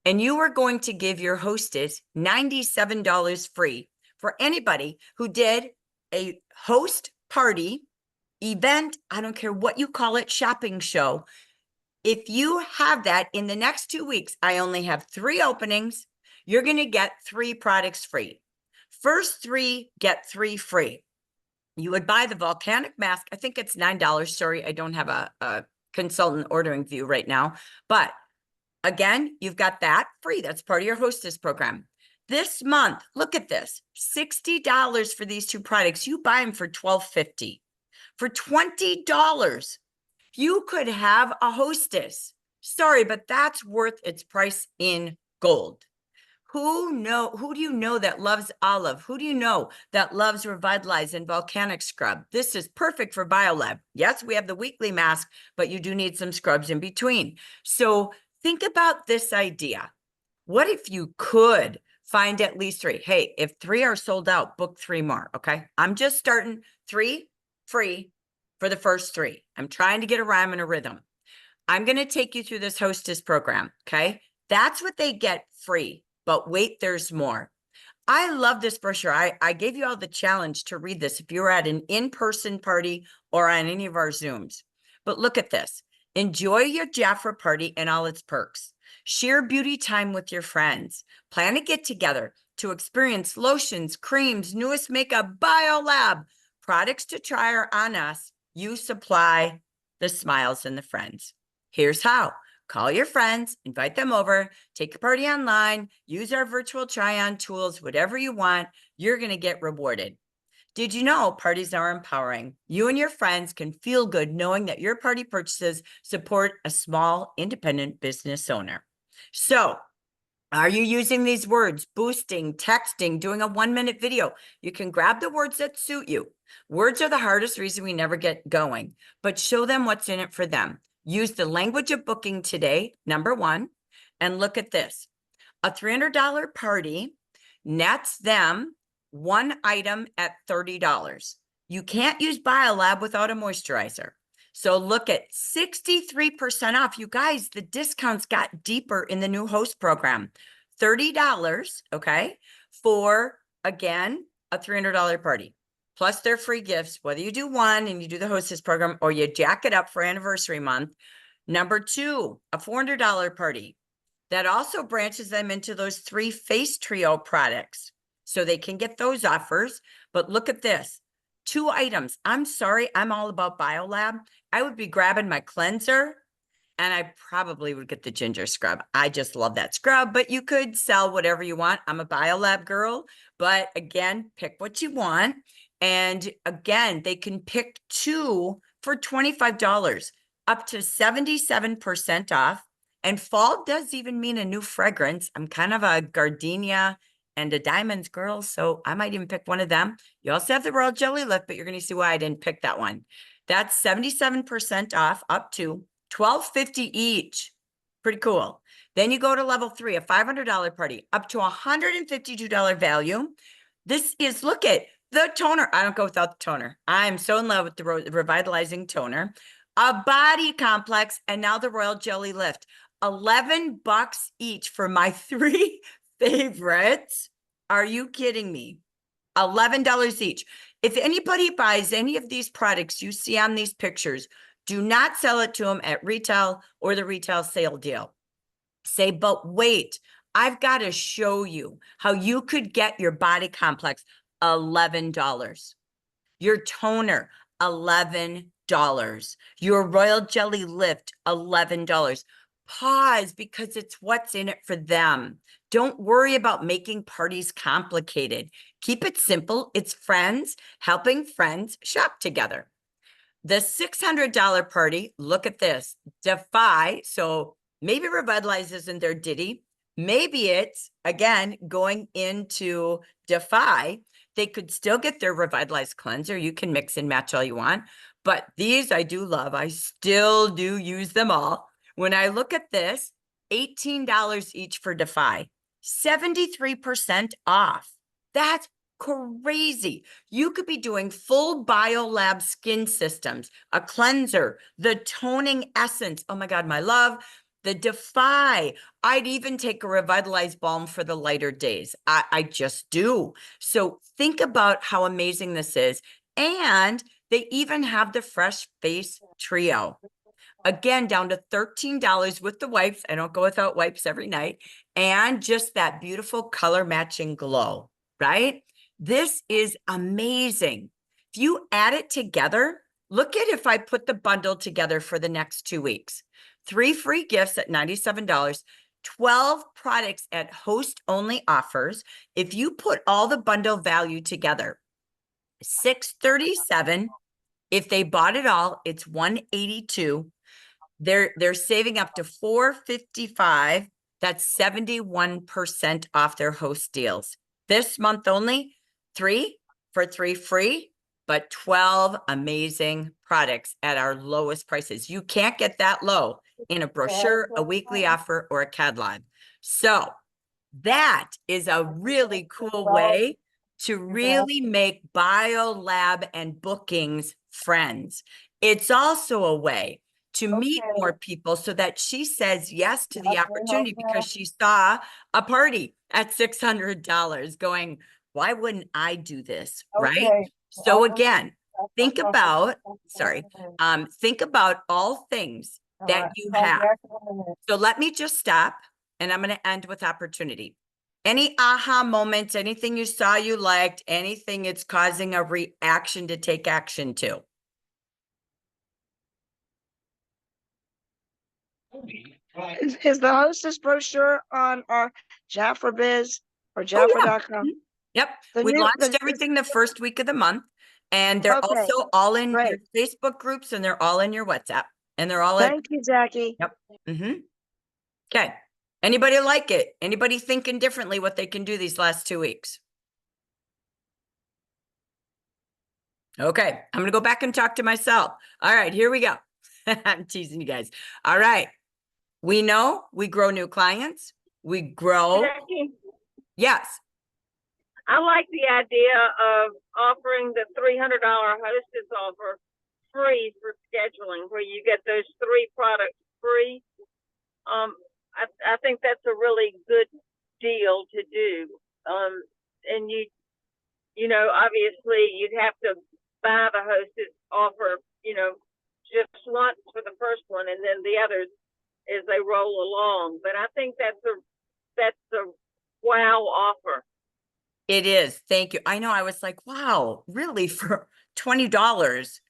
And you were going to give your hostess $97 free for anybody who did a host party, event, I don't care what you call it, shopping show. If you have that in the next 2 weeks, I only have 3 openings. You're going to get 3 products free. First 3 get 3 free. You would buy the volcanic mask. I think it's $9. Sorry, I don't have a consultant ordering view right now. But again, you've got that free. That's part of your hostess program. This month, look at this, $60 for these 2 products. You buy them for $12.50. For $20, you could have a hostess. Sorry, but that's worth its price in gold. Who do you know that loves Olive? Who do you know that loves Revitalize and Volcanic Scrub? This is perfect for BioLab. Yes, we have the weekly mask, but you do need some scrubs in between. So think about this idea. What if you could find at least 3? Hey, if 3 are sold out, book 3 more, okay? I'm just starting 3 free for the first 3. I'm trying to get a rhyme and a rhythm. I'm going to take you through this hostess program, okay? That's what they get free, but wait, there's more. I love this brochure. I gave you all the challenge to read this if you were at an in-person party or on any of our Zooms. but look at this. Enjoy your Jafra party and all its perks. Share beauty time with your friends. Plan a get together to experience lotions, creams, newest makeup, BioLab, products to try are on us. You supply the smiles and the friends. Here's how. Call your friends, invite them over, take a party online, use our virtual try-on tools, whatever you want, you're going to get rewarded. Did you know parties are empowering? You and your friends can feel good knowing that your party purchases support a small independent business owner. So, are you using these words? Boosting, texting, doing a 1-minute video. You can grab the words that suit you. Words are the hardest reason we never get going, but show them what's in it for them. Use the language of booking today, number 1, and look at this. A $300 party nets them 1 item at $30. You can't use BioLab without a moisturizer. So look at 63% off. You guys, the discounts got deeper in the new host program. $30, okay, for, again, a $300 party. Plus their free gifts, whether you do one and you do the hostess program or you jack it up for anniversary month. Number 2, a $400 party. That also branches them into those 3 face trio products. So they can get those offers. But look at this. 2 items. I'm sorry, I'm all about BioLab. I would be grabbing my cleanser and I probably would get the ginger scrub. I just love that scrub, but you could sell whatever you want. I'm a BioLab girl, but again, pick what you want. And again, they can pick 2 for $25, up to 77% off. And fall does even mean a new fragrance. I'm kind of a gardenia and a diamonds girl, so I might even pick one of them. You also have the Royal Jelly Lift, but you're going to see why I didn't pick that one. That's 77% off, up to $12.50 each. Pretty cool. Then you go to level 3, a $500 party, up to $152 value. This is, look at the toner. I don't go without the toner. I'm so in love with the revitalizing toner. A body complex, and now the Royal Jelly Lift. $11 each for my 3 favorites. Are you kidding me? $11 each. If anybody buys any of these products you see on these pictures, do not sell it to them at retail or the retail sale deal. Say, but wait, I've got to show you how you could get your body complex $11. Your toner, $11. Your Royal Jelly Lift, $11. Pause, because it's what's in it for them. Don't worry about making parties complicated. Keep it simple. It's friends helping friends shop together. The $600 party, look at this. Defy, so maybe Revitalize isn't their ditty. Maybe it's, again, going into Defy. They could still get their Revitalize cleanser. You can mix and match all you want. But these I do love. I still do use them all. When I look at this, $18 each for Defy, 73% off. That's crazy. You could be doing full BioLab skin systems, a cleanser, the toning essence. Oh my God, my love. The Defy. I'd even take a Revitalized balm for the lighter days. I just do. So think about how amazing this is. And they even have the Fresh Face Trio. Again, down to $13 with the wipes. I don't go without wipes every night. And just that beautiful color matching glow, right? This is amazing. If you add it together, look at if I put the bundle together for the next 2 weeks. 3 free gifts at $97, 12 products at host-only offers. If you put all the bundle value together, $637. If they bought it all, it's $182. They're saving up to $455. That's 71% off their host deals. This month only, 3 for 3 free, but 12 amazing products at our lowest prices. You can't get that low in a brochure, a weekly offer, or a catalog. So that is a really cool way to really make BioLab and bookings friends. It's also a way to meet more people so that she says yes to the opportunity because she saw a party at $600 going, why wouldn't I do this, right? So again, think about, think about all things that you have. So let me just stop, and I'm going to end with opportunity. Any aha moments, anything you saw you liked, anything it's causing a reaction to take action to? Is the hostess brochure on our Jafra Biz or Oh, yeah. Jafra.com? Mhm. Yep, The we new- launched the- everything the first week of the month, and they're Okay, also all in your great. Facebook groups, and they're all in your WhatsApp, and they're all in. Thank you, Jackie. Yep. Okay. Anybody like it? Anybody thinking differently what they can do these last 2 weeks? Okay, I'm gonna go back and talk to myself. All right, here we go. I'm teasing you guys. All right. We know we grow new clients. We grow. Jackie, Yes. I like the idea of offering the $300 hostess offer free for scheduling, where you get those 3 products free. I think that's a really good deal to do. And you know, obviously you'd have to buy the hostess offer, you know, just once for the first one, and then the others as they roll along. But I think that's a wow offer. It is. Thank you. I know. I was like, wow, really, for $20?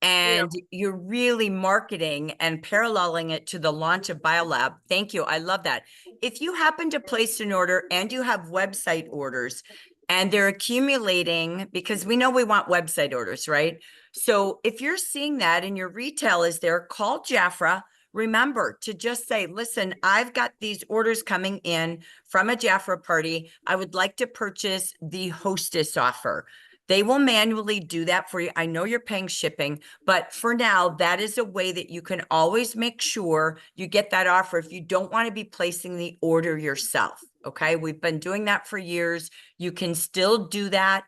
And you're really marketing and paralleling it to the launch of BioLab. Thank you. I love that. If you happen to place an order and you have website orders and they're accumulating, because we know we want website orders, right? So if you're seeing that and your retail is there, call Jafra. Remember to just say, listen, I've got these orders coming in from a Jafra party. I would like to purchase the hostess offer. They will manually do that for you. I know you're paying shipping, but for now, that is a way that you can always make sure you get that offer if you don't want to be placing the order yourself. Okay, we've been doing that for years. You can still do that.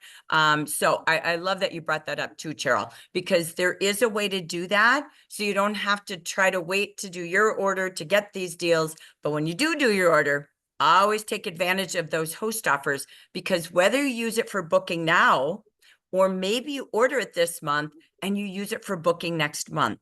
So I love that you brought that up too, Cheryl, because there is a way to do that. So you don't have to try to wait to do your order to get these deals. But when you do your order, always take advantage of those host offers, because whether you use it for booking now, or maybe you order it this month and you use it for booking next month.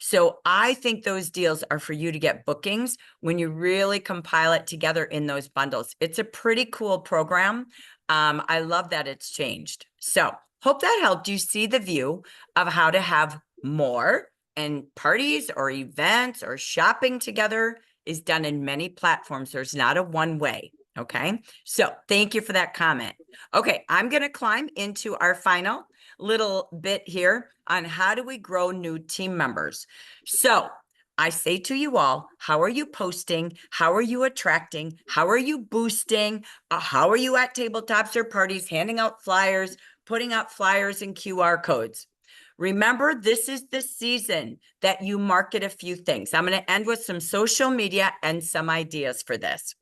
So I think those deals are for you to get bookings when you really compile it together in those bundles. It's a pretty cool program. I love that it's changed. So hope that helped you see the view of how to have more, and parties or events or shopping together is done in many platforms. There's not a one way. Okay. So thank you for that comment. Okay. I'm going to climb into our final little bit here on how do we grow new team members. So I say to you all, how are you posting? How are you attracting? How are you boosting? How are you at tabletops or parties, handing out flyers, putting up flyers and QR codes? Remember, this is the season that you market a few things. I'm going to end with some social media and some ideas for this.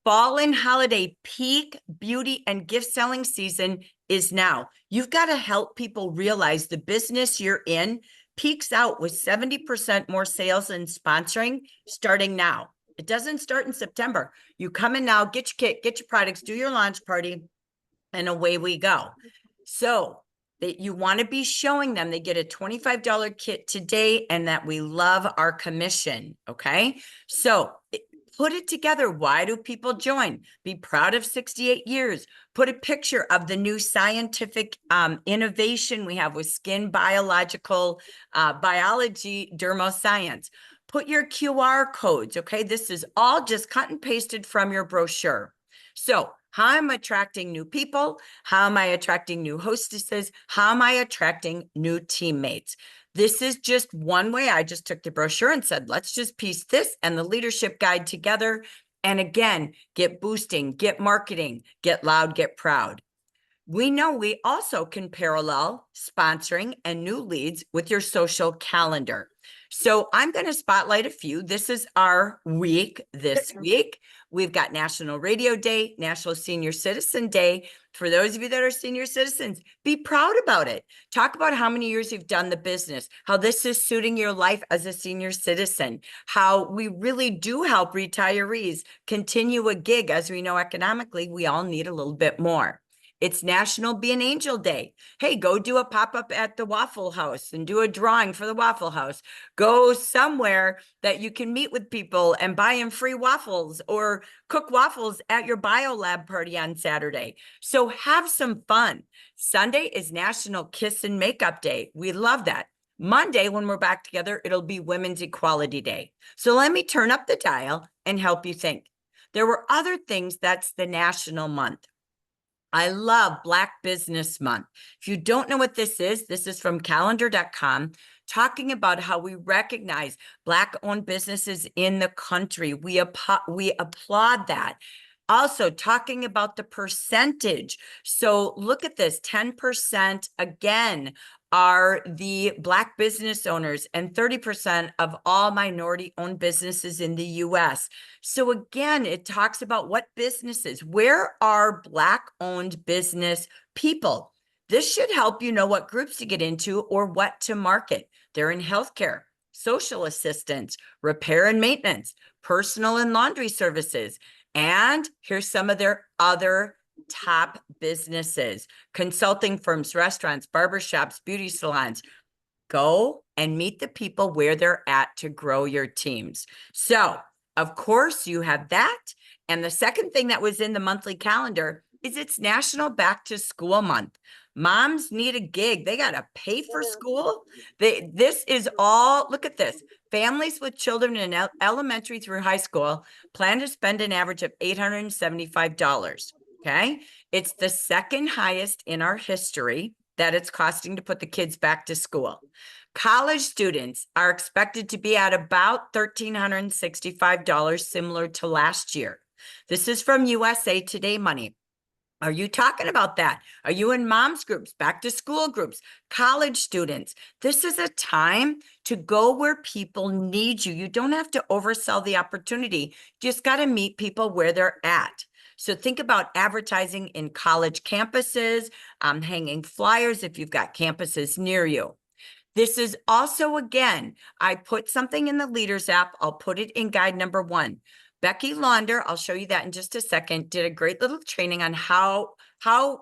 Fall and holiday peak beauty and gift selling season is now. You've got to help people realize the business you're in peaks out with 70% more sales and sponsoring starting now. It doesn't start in September. You come in now, get your kit, get your products, do your launch party, and away we go. So that you want to be showing them they get a $25 kit today and that we love our commission. Okay. So put it together. Why do people join? Be proud of 68 years. Put a picture of the new scientific innovation we have with skin biological biology, dermoscience. Put your QR codes. Okay. This is all just cut and pasted from your brochure. So how am I attracting new people? How am I attracting new hostesses? How am I attracting new teammates? This is just one way. I just took the brochure and said, let's just piece this and the leadership guide together. And again, get boosting, get marketing, get loud, get proud. We know we also can parallel sponsoring and new leads with your social calendar. So I'm going to spotlight a few. This is our week this week. We've got National Radio Day, National Senior Citizen Day. For those of you that are senior citizens, be proud about it. Talk about how many years you've done the business, how this is suiting your life as a senior citizen, how we really do help retirees continue a gig. As we know, economically, we all need a little bit more. It's National Be an Angel Day. Hey, go do a pop-up at the Waffle House and do a drawing for the Waffle House. Go somewhere that you can meet with people and buy them free waffles or cook waffles at your biolab party on Saturday. So have some fun. Sunday is National Kiss and Makeup Day. We love that. Monday, when we're back together, it'll be Women's Equality Day. So let me turn up the dial and help you think. There were other things that's the national month. I love Black Business Month. If you don't know what this is from calendar.com, talking about how we recognize Black-owned businesses in the country. We applaud that. Also talking about the percentage. So look at this, 10% again are the Black business owners and 30% of all minority-owned businesses in the US. So again, it talks about what businesses, where are Black-owned business people? This should help you know what groups to get into or what to market. They're in healthcare, social assistance, repair and maintenance, personal and laundry services. And here's some of their other top businesses: consulting firms, restaurants, barbershops, beauty salons. Go and meet the people where they're at to grow your teams. So, of course, you have that. And the second thing that was in the monthly calendar is it's National Back to School Month. Moms need a gig. They got to pay for school. This is all, look at this. Families with children in elementary through high school plan to spend an average of $875. Okay. It's the second highest in our history that it's costing to put the kids back to school. College students are expected to be at about $1,365, similar to last year. This is from USA Today Money. Are you talking about that? Are you in moms groups, back to school groups, college students? This is a time to go where people need you. You don't have to oversell the opportunity. You just got to meet people where they're at. So think about advertising in college campuses, hanging flyers if you've got campuses near you. This is also, again, I put something in the Leaders app. I'll put it in guide number 1. Becky Launder, I'll show you that in just a second, did a great little training on how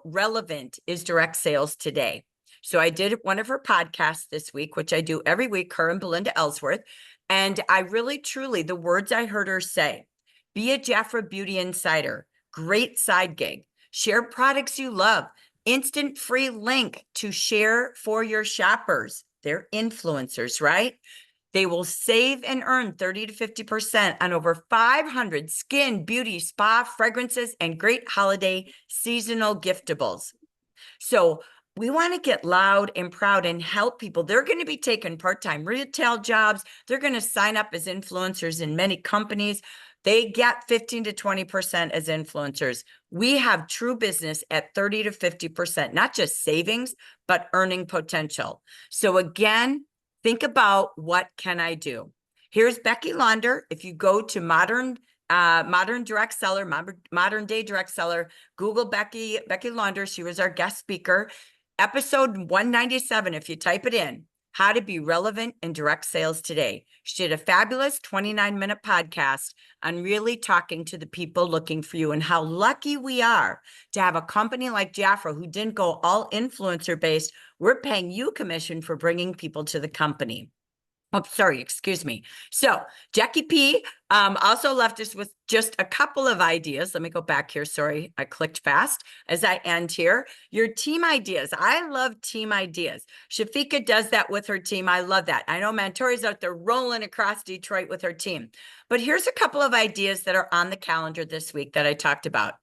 relevant is direct sales today. So I did one of her podcasts this week, which I do every week, her and Belinda Ellsworth. And I really, truly, the words I heard her say: be a Jafra Beauty Insider, great side gig, share products you love, instant free link to share for your shoppers. They're influencers, right? They will save and earn 30 to 50% on over 500 skin, beauty, spa, fragrances, and great holiday seasonal giftables. So we want to get loud and proud and help people. They're going to be taking part-time retail jobs. They're going to sign up as influencers in many companies. They get 15 to 20% as influencers. We have true business at 30 to 50%, not just savings, but earning potential. So again, think about, what can I do? Here's Becky Launder. If you go to modern direct seller, modern day direct seller, Google Becky Launder. She was our guest speaker. Episode 197, if you type it in, how to be relevant in direct sales today. She did a fabulous 29-minute podcast on really talking to the people looking for you and how lucky we are to have a company like Jafra who didn't go all influencer based. We're paying you commission for bringing people to the company. Oh, sorry, excuse me. So Jackie P also left us with just a couple of ideas. Let me go back here. Sorry, I clicked fast as I end here. Your team ideas. I love team ideas. Shafika does that with her team. I love that. I know Mantori's out there rolling across Detroit with her team. But here's a couple of ideas that are on the calendar this week that I talked about.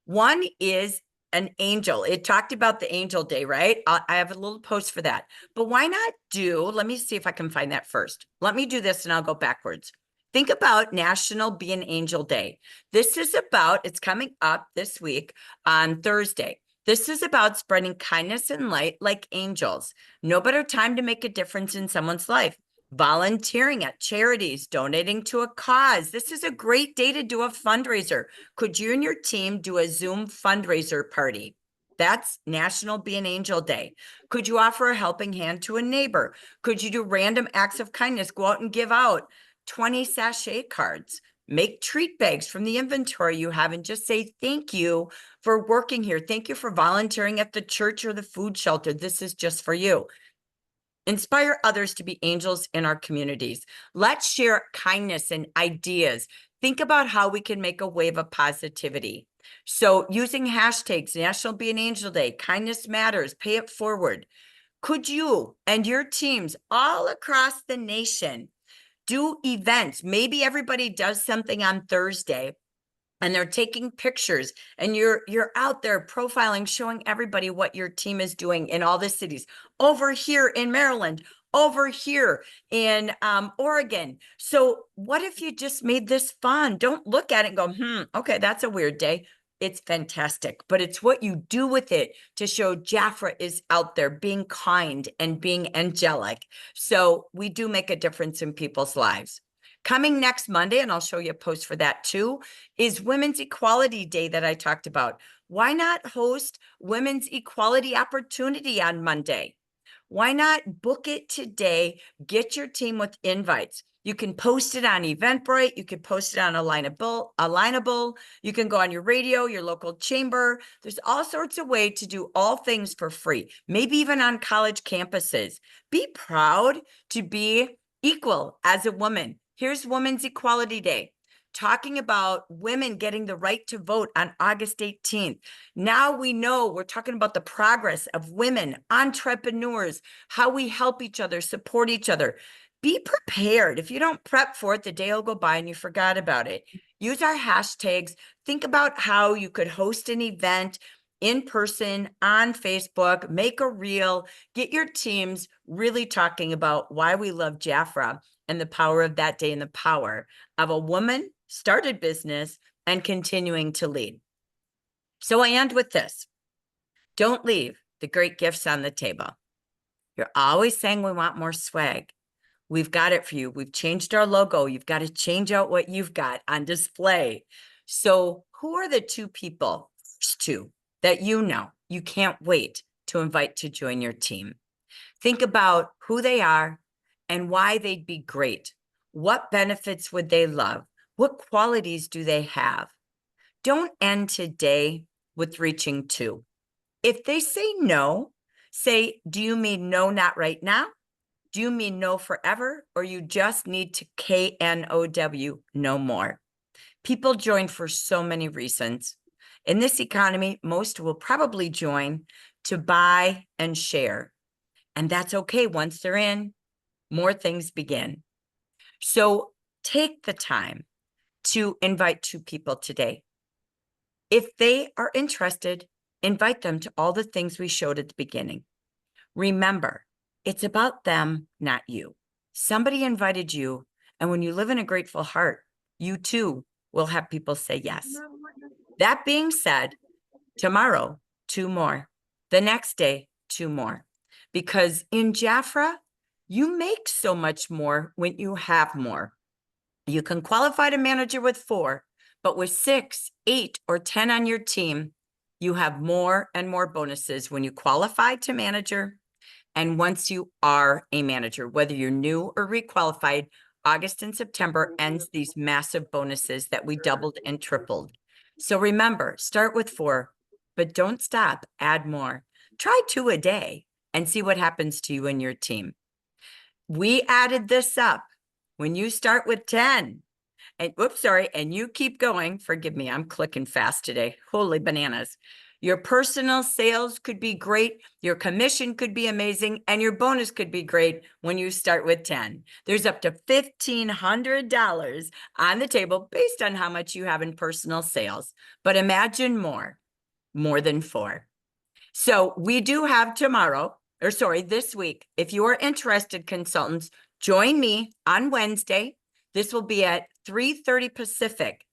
One is an angel. It talked about the angel day, right? I have a little post for that. But why not let me see if I can find that first. Let me do this and I'll go backwards. Think about National Be an Angel Day. This is about, it's coming up this week on Thursday. This is about spreading kindness and light like angels. No better time to make a difference in someone's life. Volunteering at charities, donating to a cause. This is a great day to do a fundraiser. Could you and your team do a Zoom fundraiser party? That's National Be an Angel Day. Could you offer a helping hand to a neighbor? Could you do random acts of kindness? Go out and give out 20 sachet cards. Make treat bags from the inventory you have and just say thank you for working here. Thank you for volunteering at the church or the food shelter. This is just for you. Inspire others to be angels in our communities. Let's share kindness and ideas. Think about how we can make a wave of positivity. So using hashtags, National Be an Angel Day, Kindness Matters, Pay It Forward. Could you and your teams all across the nation do events? Maybe everybody does something on Thursday and they're taking pictures and you're out there profiling, showing everybody what your team is doing in all the cities, over here in Maryland, over here in Oregon. So what if you just made this fun? Don't look at it and go, okay, that's a weird day. It's fantastic, but it's what you do with it to show Jafra is out there being kind and being angelic. So we do make a difference in people's lives. Coming next Monday, and I'll show you a post for that too, is Women's Equality Day that I talked about. Why not host Women's Equality Opportunity on Monday? Why not book it today? Get your team with invites. You can post it on Eventbrite. You can post it on Alignable. You can go on your radio, your local chamber. There's all sorts of ways to do all things for free, maybe even on college campuses. Be proud to be equal as a woman. Here's Women's Equality Day, talking about women getting the right to vote on August 18th. Now we know we're talking about the progress of women, entrepreneurs, how we help each other, support each other. Be prepared. If you don't prep for it, the day will go by and you forgot about it. Use our hashtags. Think about how you could host an event in person on Facebook, make a reel, get your teams really talking about why we love Jafra and the power of that day and the power of a woman started business and continuing to lead. So I end with this. Don't leave the great gifts on the table. You're always saying we want more swag. We've got it for you. We've changed our logo. You've got to change out what you've got on display. So who are the two people, first two, that you can't wait to invite to join your team? Think about who they are and why they'd be great. What benefits would they love? What qualities do they have? Don't end today with reaching two. If they say no, say, do you mean no, not right now? Do you mean no forever? Or you just need to KNOW, no more? People join for so many reasons. In this economy, most will probably join to buy and share. And that's okay. Once they're in, more things begin. So take the time to invite two people today. If they are interested, invite them to all the things we showed at the beginning. Remember, it's about them, not you. Somebody invited you, and when you live in a grateful heart, you too will have people say yes. That being said, tomorrow, two more. The next day, two more. Because in Jafra, you make so much more when you have more. You can qualify to manager with 4, but with 6, 8, or 10 on your team, you have more and more bonuses when you qualify to manager. And once you are a manager, whether you're new or requalified, August and September ends these massive bonuses that we doubled and tripled. So remember, start with 4, but don't stop, add more. Try 2 a day and see what happens to you and your team. We added this up. When you start with 10, and you keep going, forgive me, I'm clicking fast today. Holy bananas. Your personal sales could be great, your commission could be amazing, and your bonus could be great when you start with 10. There's up to $1,500 on the table based on how much you have in personal sales. But imagine more than 4. So we do have this week. If you are interested, consultants, join me on Wednesday. This will be at 3:30 Pacific.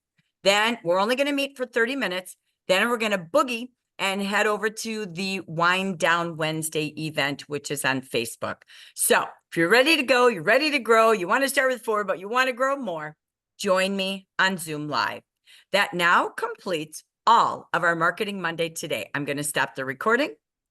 Then we're only going to meet for 30 minutes. Then we're going to boogie and head over to the Wind Down Wednesday event, which is on Facebook. So if you're ready to go, you're ready to grow, you want to start with 4, but you want to grow more, join me on Zoom Live. That now completes all of our Marketing Monday today. I'm going to stop the recording